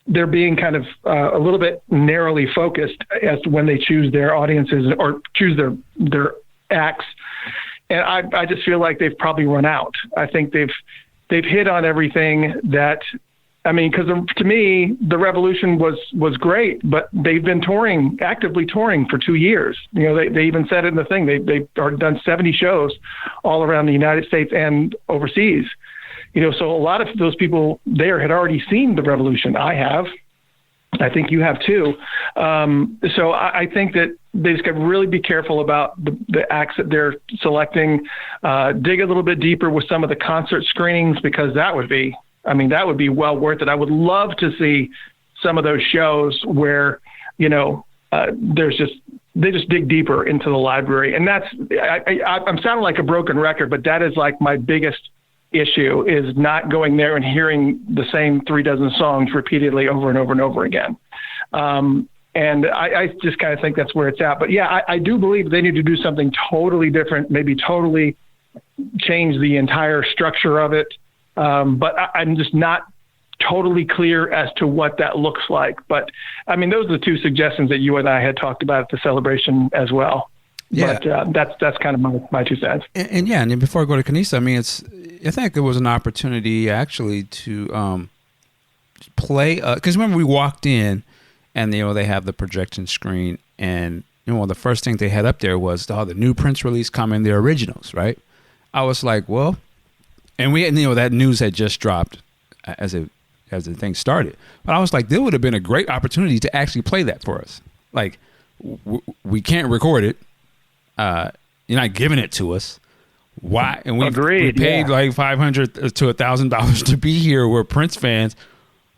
[SPEAKER 3] they're being kind of a little bit narrowly focused as to when they choose their audiences or choose their acts. And I just feel like they've probably run out. I think they've hit on everything that, because to me, the Revolution was great, but they've been actively touring for 2 years. They even said it in the thing. They've already done 70 shows all around the United States and overseas. So a lot of those people there had already seen the Revolution. I have. I think you have too. So I think that they just got to really be careful about the acts that they're selecting, dig a little bit deeper with some of the concert screenings, because that would be well worth it. I would love to see some of those shows where, they just dig deeper into the library. And that's, I'm sounding like a broken record, but that is like my biggest issue, is not going there and hearing the same 36 songs repeatedly over and over and over again. And I just kind of think that's where it's at. But yeah, I do believe they need to do something totally different, maybe totally change the entire structure of it. But I'm just not totally clear as to what that looks like. But those are the two suggestions that you and I had talked about at the celebration as well. Yeah. But that's kind of my 2 cents.
[SPEAKER 1] And before I go to Kanisa, I think it was an opportunity actually to play, because remember we walked in and they have the projection screen, and the first thing they had up there was the new Prince release coming, the originals, right? I was like, well, and we that news had just dropped as the thing started, but I was like, there would have been a great opportunity to actually play that for us. Like, we can't record it. You're not giving it to us. Why? And we paid like $500 to $1,000 to be here. We're Prince fans.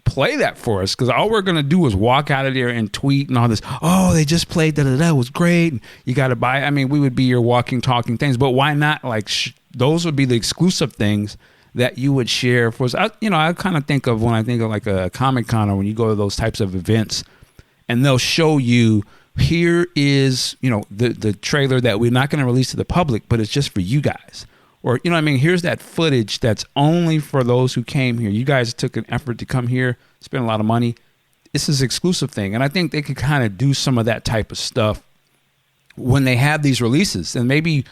[SPEAKER 1] Play that for us, because all we're gonna do is walk out of there and tweet and all this. Oh, they just played that was great. You got to buy. We would be your walking, talking things. But why not? Like those would be the exclusive things that you would share for us. I kind of think of when I think of like a Comic-Con, or when you go to those types of events, and they'll show you, here is, the trailer that we're not going to release to the public, but it's just for you guys. Or, here's that footage that's only for those who came here. You guys took an effort to come here, spend a lot of money. This is an exclusive thing. And I think they could kind of do some of that type of stuff when they have these releases, and maybe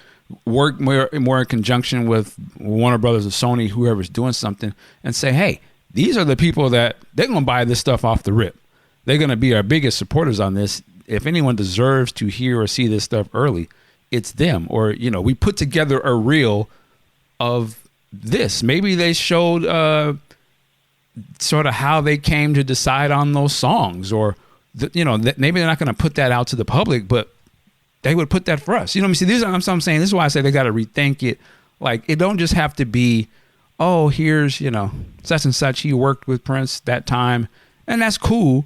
[SPEAKER 1] work more in conjunction with Warner Brothers or Sony, whoever's doing something, and say, hey, these are the people that they're going to buy this stuff off the rip. They're going to be our biggest supporters on this. If anyone deserves to hear or see this stuff early, it's them. Or, we put together a reel of this. Maybe they showed sort of how they came to decide on those songs, or, maybe they're not going to put that out to the public, but they would put that for us. See, this is what I'm saying. This is why I say they got to rethink it. Like, it don't just have to be, oh, here's, such and such, he worked with Prince that time, and that's cool.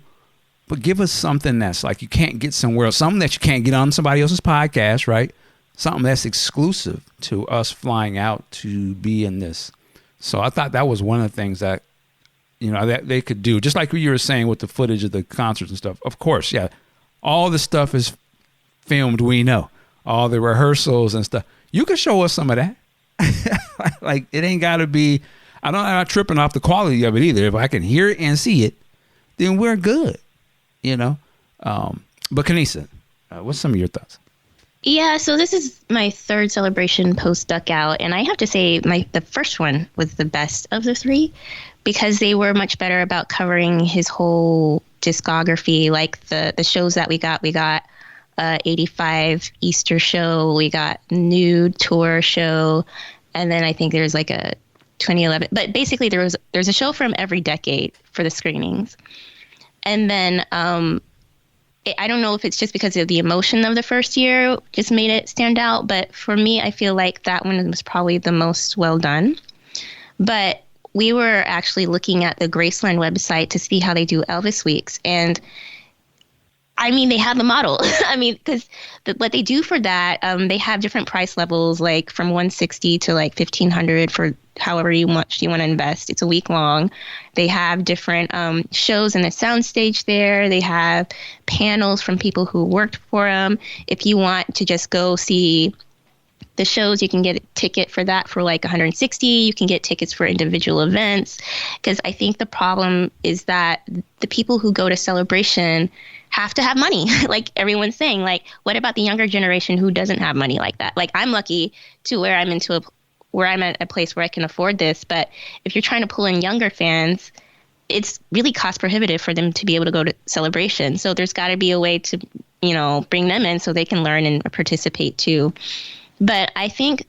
[SPEAKER 1] But give us something that's like you can't get somewhere else, something that you can't get on somebody else's podcast, right? Something that's exclusive to us flying out to be in this. So I thought that was one of the things that, that they could do. Just like what you were saying with the footage of the concerts and stuff. Of course, yeah. All the stuff is filmed, we know. All the rehearsals and stuff. You can show us some of that. Like, it ain't got to be, I'm not tripping off the quality of it either. If I can hear it and see it, then we're good. But Kanisa, what's some of your thoughts?
[SPEAKER 2] Yeah, so this is my third celebration post Duck Out, and I have to say the first one was the best of the 3, because they were much better about covering his whole discography, like the shows that we got 85 Easter show, we got Nude tour show, and then I think there's like a 2011, but basically there's a show from every decade for the screenings. And then I don't know if it's just because of the emotion of the first year just made it stand out, but for me, I feel like that one was probably the most well done. But we were actually looking at the Graceland website to see how they do Elvis weeks. And I mean, they have the model. I mean, because what they do for that, they have different price levels, like from $160 to like $1,500 for however much you want to invest. It's a week long. They have different shows in the soundstage there. They have panels from people who worked for them. If you want to just go see the shows, you can get a ticket for that for like $160. You can get tickets for individual events. Because I think the problem is that the people who go to Celebration have to have money. Like everyone's saying, like, what about the younger generation who doesn't have money like that? Like, I'm lucky to where I'm at a place where I can afford this. But if you're trying to pull in younger fans, it's really cost prohibitive for them to be able to go to Celebration. So there's got to be a way to, bring them in so they can learn and participate too. But I think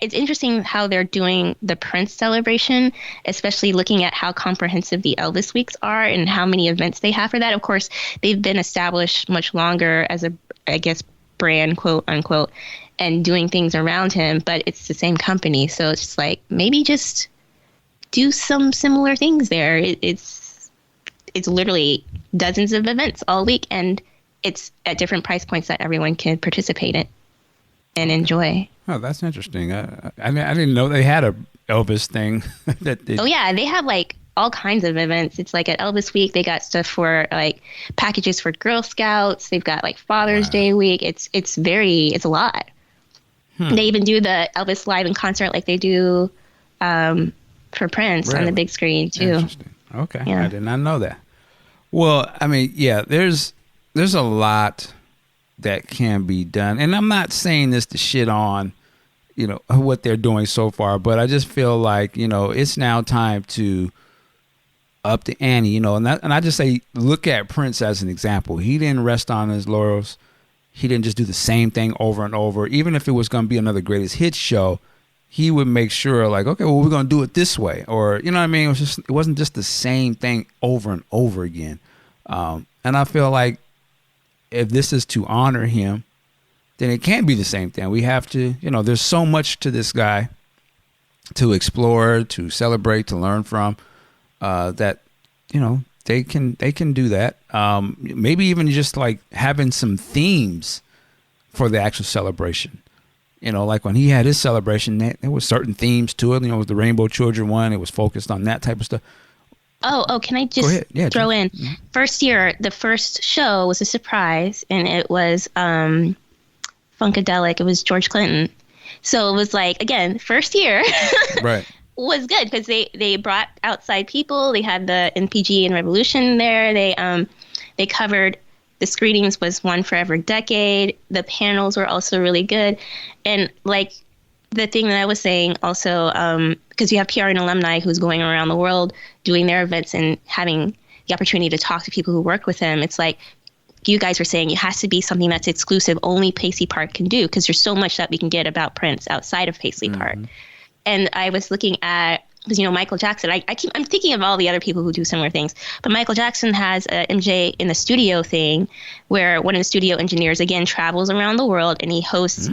[SPEAKER 2] it's interesting how they're doing the Prince celebration, especially looking at how comprehensive the Elvis weeks are and how many events they have for that. Of course, they've been established much longer as brand, quote unquote, and doing things around him, but it's the same company. So it's just like, maybe just do some similar things there. It's literally dozens of events all week, and it's at different price points that everyone can participate in and enjoy.
[SPEAKER 1] Oh, that's interesting. I didn't know they had a Elvis thing.
[SPEAKER 2] Oh yeah, they have like all kinds of events. It's like at Elvis Week, they got stuff for like packages for Girl Scouts. They've got like Father's Day week. It's a lot. They even do the Elvis live in concert like they do for Prince on the big screen too.
[SPEAKER 1] Interesting. Okay,
[SPEAKER 2] yeah.
[SPEAKER 1] I did not know that. Well, I mean, yeah, there's a lot that can be done. And I'm not saying this to shit on, what they're doing so far, but I just feel like, it's now time to up the ante, and I just say, look at Prince as an example. He didn't rest on his laurels. He didn't just do the same thing over and over. Even if it was going to be another greatest hits show, he would make sure like, okay, well, we're going to do it this way. Or, you know what I mean? It wasn't just the same thing over and over again. And I feel like, if this is to honor him, then it can't be the same thing. We have to, there's so much to this guy to explore, to celebrate, to learn from, that, they can do that. Maybe even just like having some themes for the actual celebration. Like when he had his celebration, there was certain themes to it. With the Rainbow Children one, it was focused on that type of stuff.
[SPEAKER 2] Oh, can I just throw in? Mm-hmm. First year, the first show was a surprise, and it was Funkadelic. It was George Clinton. So it was like, again, first year
[SPEAKER 1] right.
[SPEAKER 2] was good because they brought outside people. They had the NPG and Revolution there. They covered, the screenings was One Forever Decade. The panels were also really good. And like, the thing that I was saying also, because you have PR and alumni who's going around the world doing their events and having the opportunity to talk to people who work with him. It's like you guys were saying, it has to be something that's exclusive, only Paisley Park can do, because there's so much that we can get about Prince outside of Paisley Park. And I was looking at, because, Michael Jackson, I'm thinking of all the other people who do similar things, but Michael Jackson has a MJ in the studio thing where one of the studio engineers, again, travels around the world and he hosts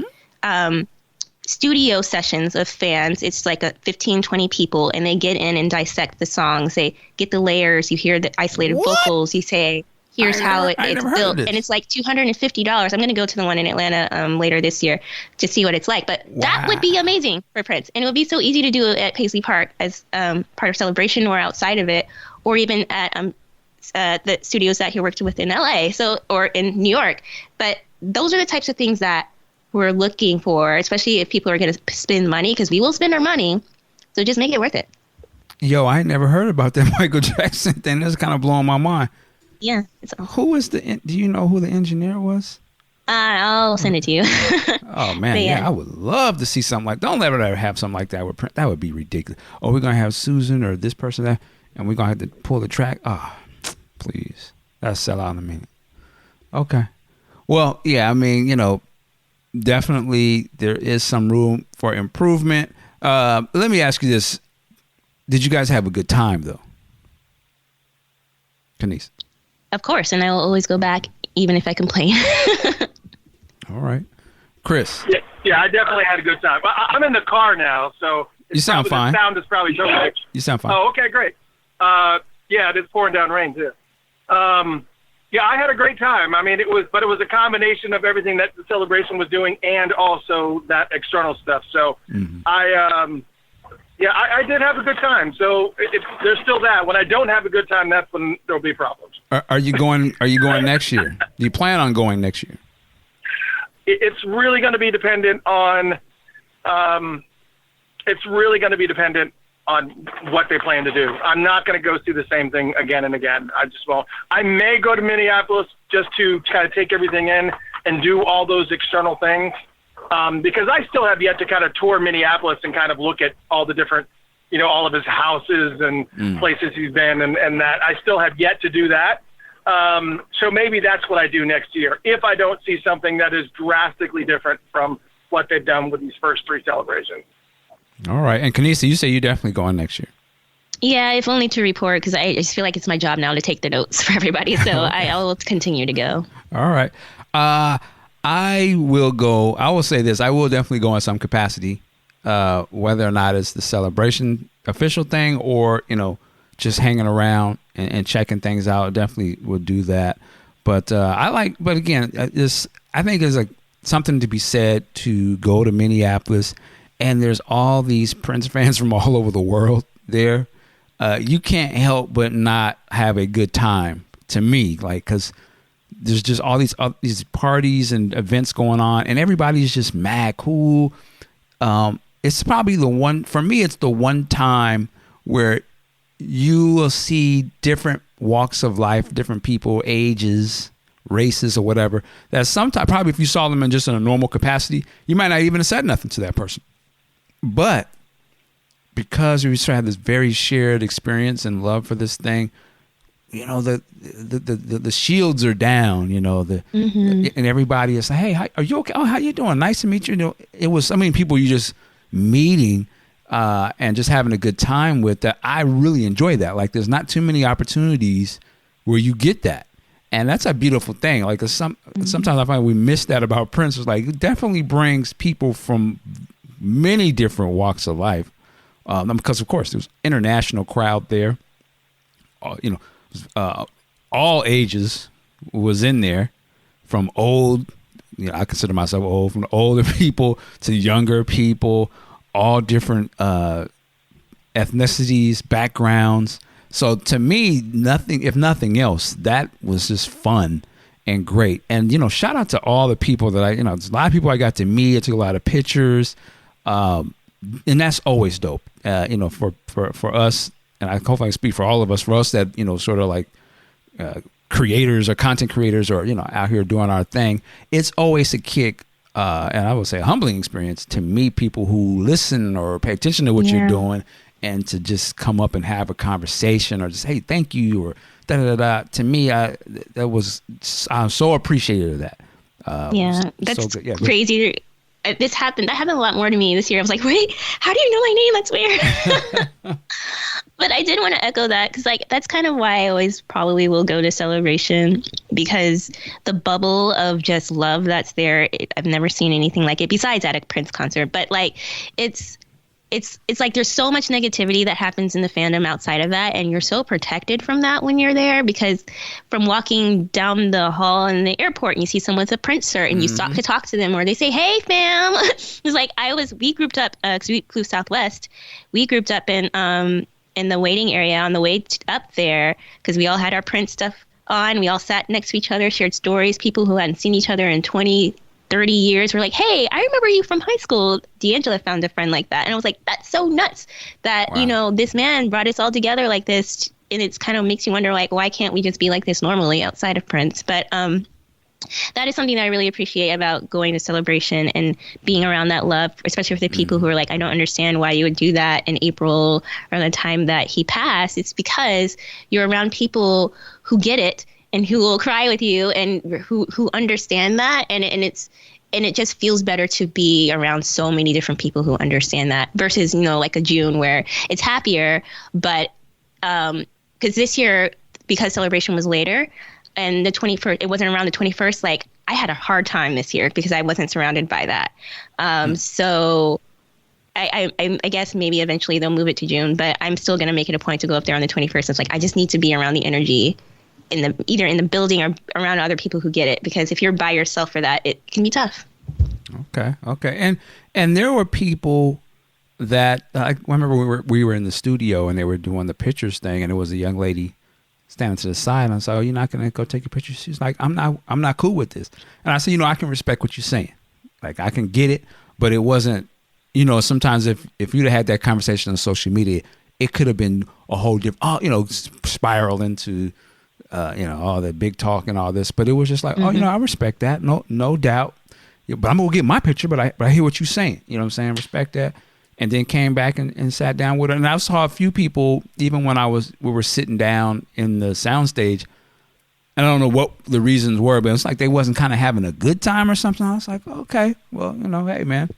[SPEAKER 2] studio sessions of fans. It's like 15, 20 people, and they get in and dissect the songs. They get the layers. You hear the isolated vocals. You say, here's how it's built. And it's like $250. I'm going to go to the one in Atlanta later this year to see what it's like. But that would be amazing for Prince. And it would be so easy to do it at Paisley Park as part of Celebration or outside of it, or even at the studios that he worked with in LA, or in New York. But those are the types of things that we're looking for, especially if people are going to spend money, because we will spend our money. So just make it worth it.
[SPEAKER 1] Yo, I never heard about that Michael Jackson thing. That's kind of blowing my mind.
[SPEAKER 2] Yeah.
[SPEAKER 1] Who is do you know who the engineer was?
[SPEAKER 2] I'll send it to you.
[SPEAKER 1] Oh, man. Yeah, I would love to see something like that. Don't ever have something like that with Prince. That would be ridiculous. Oh, we're going to have Susan or this person there, and we're going to have to pull the track. Oh, please. That'll sell out in a minute. Okay. Well, yeah, I mean, definitely there is some room for improvement. Let me ask you this. Did you guys have a good time, though? Kenise?
[SPEAKER 2] Of course, and I will always go back, even if I complain.
[SPEAKER 1] All right. Chris?
[SPEAKER 3] Yeah, I definitely had a good time. I'm in the car now, so
[SPEAKER 1] You sound fine.
[SPEAKER 3] The sound is probably so much.
[SPEAKER 1] You sound fine.
[SPEAKER 3] Oh, okay, great. Yeah, it is pouring down rain too. Yeah, I had a great time. I mean, it was a combination of everything that the celebration was doing and also that external stuff. So I did have a good time. So there's still that. When I don't have a good time, that's when there'll be problems.
[SPEAKER 1] Are you going next year? Do you plan on going next year?
[SPEAKER 3] It's really going to be dependent on. It's really going to be dependent on what they plan to do. I'm not going to go through the same thing again and again. I just won't. I may go to Minneapolis just to kind of take everything in and do all those external things, because I still have yet to kind of tour Minneapolis and kind of look at all the different, all of his houses and places he's been and that. I still have yet to do that. So maybe that's what I do next year, if I don't see something that is drastically different from what they've done with these first 3 celebrations.
[SPEAKER 1] All right. And Nisi, you say you're definitely going next year.
[SPEAKER 2] Yeah, if only to report, because I just feel like it's my job now to take the notes for everybody. So I will continue to go.
[SPEAKER 1] All right. I will go. I will say this. I will definitely go in some capacity, whether or not it's the celebration official thing or, just hanging around and checking things out. Definitely will do that. But but again, I think there's something to be said to go to Minneapolis. And there's all these Prince fans from all over the world there. You can't help but not have a good time, to me, because there's just all these parties and events going on, and everybody's just mad cool. It's probably for me, it's the one time where you will see different walks of life, different people, ages, races, or whatever. That sometimes, probably if you saw them in a normal capacity, you might not even have said nothing to that person. But because we sort of have this very shared experience and love for this thing, the shields are down, and everybody is like, hey, are you okay? Oh, how you doing? Nice to meet you. It was so many people you just meeting and just having a good time with that. I really enjoy that. There's not too many opportunities where you get that. And that's a beautiful thing. Sometimes I find we miss that about Prince. It's it definitely brings people from many different walks of life, because of course there's international crowd there. All ages was in there, from old. I consider myself old, from older people to younger people, all different ethnicities, backgrounds. So to me, if nothing else, that was just fun and great. And shout out to all the people that there's a lot of people I got to meet. I took a lot of pictures. And that's always dope, for us, and I hope I can speak for all of us, for us that, sort of creators or content creators or, out here doing our thing. It's always a kick, and I would say a humbling experience to meet people who listen or pay attention to what you're doing, and to just come up and have a conversation or just, hey, thank you, or da-da-da-da. To me, I'm so appreciative of that.
[SPEAKER 2] That's
[SPEAKER 1] so good.
[SPEAKER 2] crazy. That happened a lot more to me this year. I was like, wait, how do you know my name? That's weird. But I did want to echo that, because that's kind of why I always probably will go to Celebration, because the bubble of just love that's there, I've never seen anything like it besides at a Prince concert. But it's like there's so much negativity that happens in the fandom outside of that, and you're so protected from that when you're there, because from walking down the hall in the airport and you see someone with a Prince shirt and you stop to talk to them, or they say, hey fam. It's we grouped up, because we flew Southwest, we grouped up in the waiting area on the way up there, because we all had our Prince stuff on. We all sat next to each other, shared stories. People who hadn't seen each other in 20, 30 years were like, hey, I remember you from high school. D'Angela found a friend like that. And I was like, that's so nuts that, this man brought us all together like this. And it's kind of makes you wonder, why can't we just be like this normally outside of Prince? But that is something that I really appreciate about going to Celebration and being around that love, especially with the people who are like, I don't understand why you would do that in April or the time that he passed. It's because you're around people who get it and who will cry with you and who understand that. And it just feels better to be around so many different people who understand that versus, like a June where it's happier. But because this year, because Celebration was later and the 21st, it wasn't around the 21st, I had a hard time this year because I wasn't surrounded by that. So I guess maybe eventually they'll move it to June, but I'm still going to make it a point to go up there on the 21st. It's like I just need to be around the energy either in the building or around other people who get it, because if you're by yourself for that, it can be tough.
[SPEAKER 1] Okay. And there were people that I remember we were in the studio and they were doing the pictures thing, and it was a young lady standing to the side, and I said, "Oh, you're not going to go take your pictures?" She's like, "I'm not cool with this." And I said, "I can respect what you're saying. Like, I can get it, but it wasn't, sometimes if you'd have had that conversation on social media, it could have been a whole different, spiral into, all the big talk and all this. But it was just like, I respect that. No doubt. But I'm going to get my picture, but I hear what you're saying. You know what I'm saying? Respect that." And then came back and sat down with her. And I saw a few people, even when we were sitting down in the soundstage, and I don't know what the reasons were, but it's like they wasn't kind of having a good time or something. I was like, okay, well, hey, man,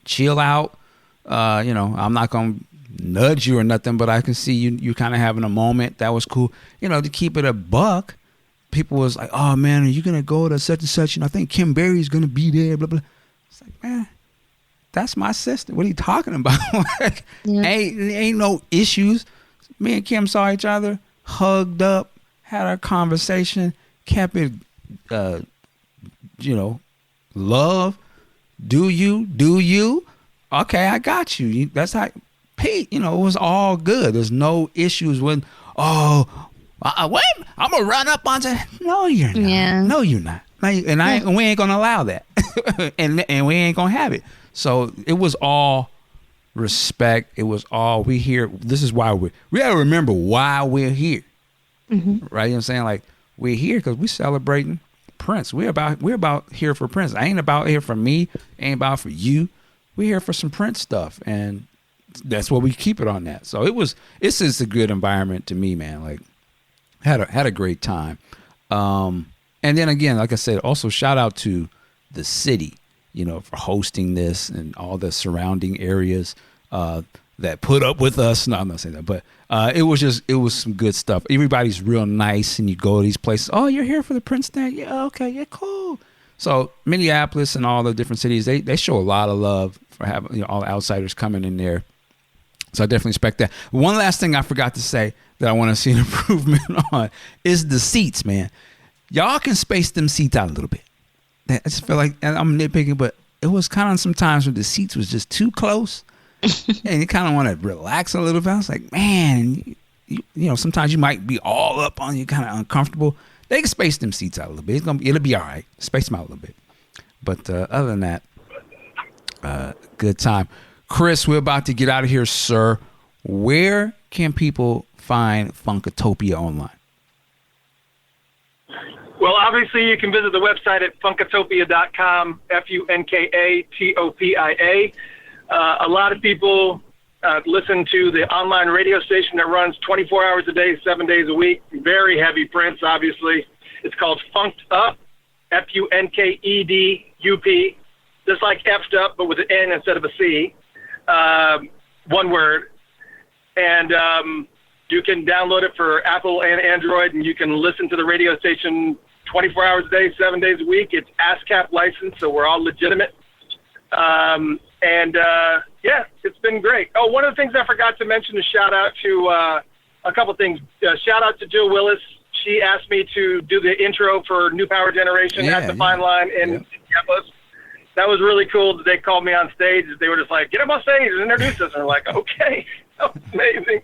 [SPEAKER 1] chill out. I'm not going to nudge you or nothing, but I can see you kind of having a moment. That was cool. To keep it a buck, people was like, "Oh, man, are you going to go to such and such? I think Kim Berry's going to be there, blah, blah." It's like, man, that's my sister. What are you talking about? Ain't no issues. Me and Kim saw each other, hugged up, had our conversation, kept it, love. Do you? Okay, I got you. That's how, Pete, it was all good. There's no issues with, wait, I'm going to run up onto, no, you're not.
[SPEAKER 2] Yeah.
[SPEAKER 1] No, you're not. And we ain't going to allow that. and we ain't going to have it. So it was all respect. It was all we here. This is why we got to remember why we're here. Mm-hmm. Right? You know what I'm saying? Like, we're here because we're celebrating Prince. We're about here for Prince. I ain't about here for me. Ain't about for you. We're here for some Prince stuff. And that's what we keep it on that. So it's just a good environment to me, man. Like, had a great time. And then again, like I said, also shout out to the city, for hosting this and all the surrounding areas that put up with us. No, I'm not saying that, but it was some good stuff. Everybody's real nice, and you go to these places. "Oh, you're here for the Prince thing? Yeah, okay, yeah, cool." So Minneapolis and all the different cities, they show a lot of love for having all the outsiders coming in there. So I definitely expect that. One last thing I forgot to say that I want to see an improvement on is the seats, man. Y'all can space them seats out a little bit. I just feel like, and I'm nitpicking, but it was kind of sometimes where the seats was just too close, and you kind of want to relax a little bit. I was like, man, sometimes you might be all up on you, kind of uncomfortable. They can space them seats out a little bit. It'll be all right. Space them out a little bit. But other than that, good time. Chris, we're about to get out of here, sir. Where can people find Funkatopia online?
[SPEAKER 3] Well, obviously, you can visit the website at funkatopia.com, Funkatopia. A lot of people listen to the online radio station that runs 24 hours a day, 7 days a week. Very heavy Prince, obviously. It's called Funked Up, Funkedup, just like effed up, but with an N instead of a C. One word. And you can download it for Apple and Android, and you can listen to the radio station 24 hours a day, 7 days a week. It's ASCAP licensed, so we're all legitimate. Yeah, it's been great. Oh, one of the things I forgot to mention is shout out to a couple things. Shout out to Jill Willis. She asked me to do the intro for New Power Generation at the Fine Line in Minneapolis. That was really cool that they called me on stage. They were just like, "Get up on stage and introduce us." And we're like, okay, that was amazing.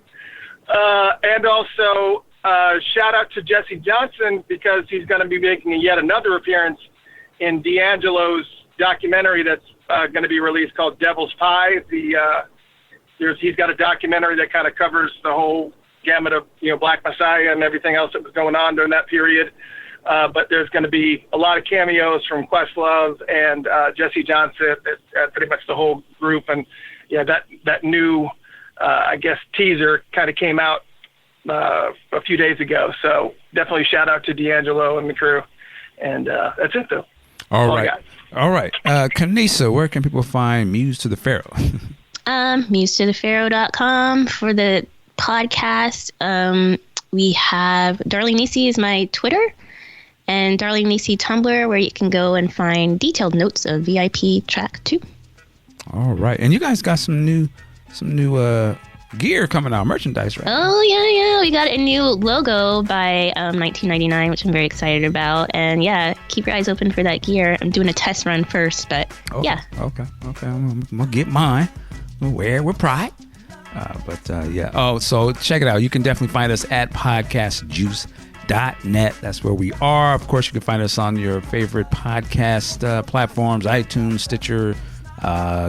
[SPEAKER 3] And also, shout out to Jesse Johnson, because he's going to be making yet another appearance in D'Angelo's documentary that's going to be released called Devil's Pie. He's got a documentary that kind of covers the whole gamut of Black Messiah and everything else that was going on during that period. But there's going to be a lot of cameos from Questlove and Jesse Johnson, pretty much the whole group. And that new I guess teaser kind of came out a few days ago. So definitely shout out to D'Angelo and the crew. And that's it, though.
[SPEAKER 1] All right. Kanisa, where can people find Muse to the Pharaoh?
[SPEAKER 2] MuseToThePharaoh.com for the podcast. We have Darling Nisi is my Twitter, and Darling Nisi Tumblr, where you can go and find detailed notes of VIP track 2.
[SPEAKER 1] All right. And you guys got some new gear coming out, merchandise, right?
[SPEAKER 2] Oh, yeah. We got a new logo by 1999, which I'm very excited about. And yeah, keep your eyes open for that gear. I'm doing a test run first, but yeah.
[SPEAKER 1] Okay. I'm going to get mine. I'm gonna wear it with pride. Yeah. Oh, so check it out. You can definitely find us at podcastjuice.net. That's where we are. Of course, you can find us on your favorite podcast platforms, iTunes, Stitcher,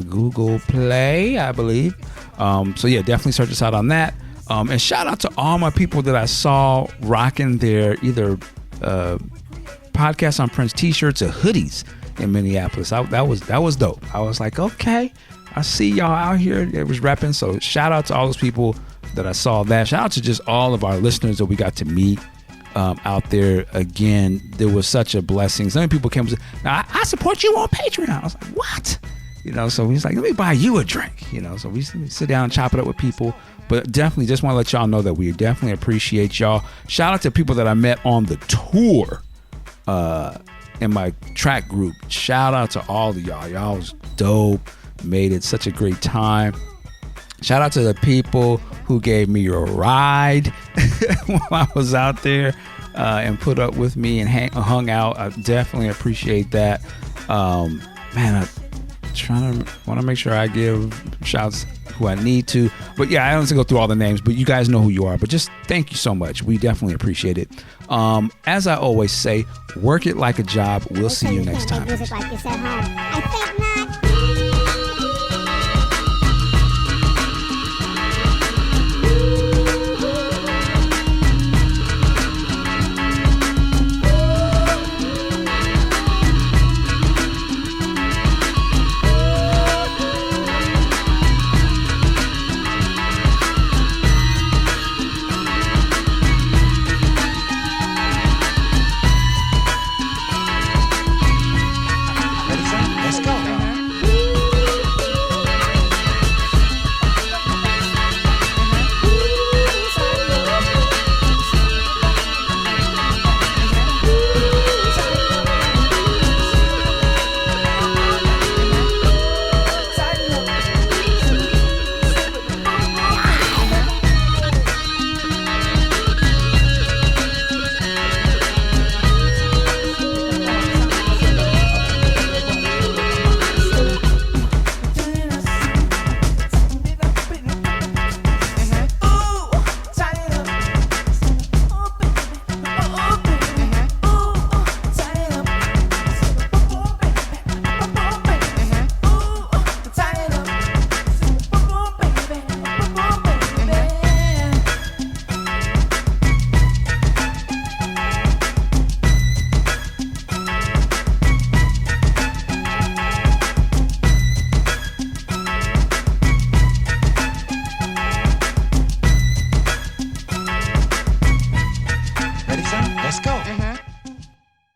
[SPEAKER 1] Google Play, I believe. So yeah, definitely search us out on that. And shout out to all my people that I saw rocking their either Podcast on Prince t-shirts or hoodies in Minneapolis. That was dope. I was like, okay, I see y'all out here. It was repping. So shout out to all those people that I saw that. Shout out to just all of our listeners that we got to meet out there. Again, there was such a blessing. So many people came and said, now I support you on Patreon. I was like, what? So he's like, let me buy you a drink. So we sit down and chop it up with people. But definitely just want to let y'all know that we definitely appreciate y'all. Shout out to people that I met on the tour in my track group. Shout out to all of y'all. Y'all was dope. Made it such a great time. Shout out to the people who gave me a ride while I was out there and put up with me and hung out. I definitely appreciate that. Man, I want to make sure I give shouts who I need to. But yeah, I don't have to go through all the names, but you guys know who you are. But just thank you so much. We definitely appreciate it. As I always say, work it like a job. We'll see you next time.
[SPEAKER 4] Music like this at home. I think not.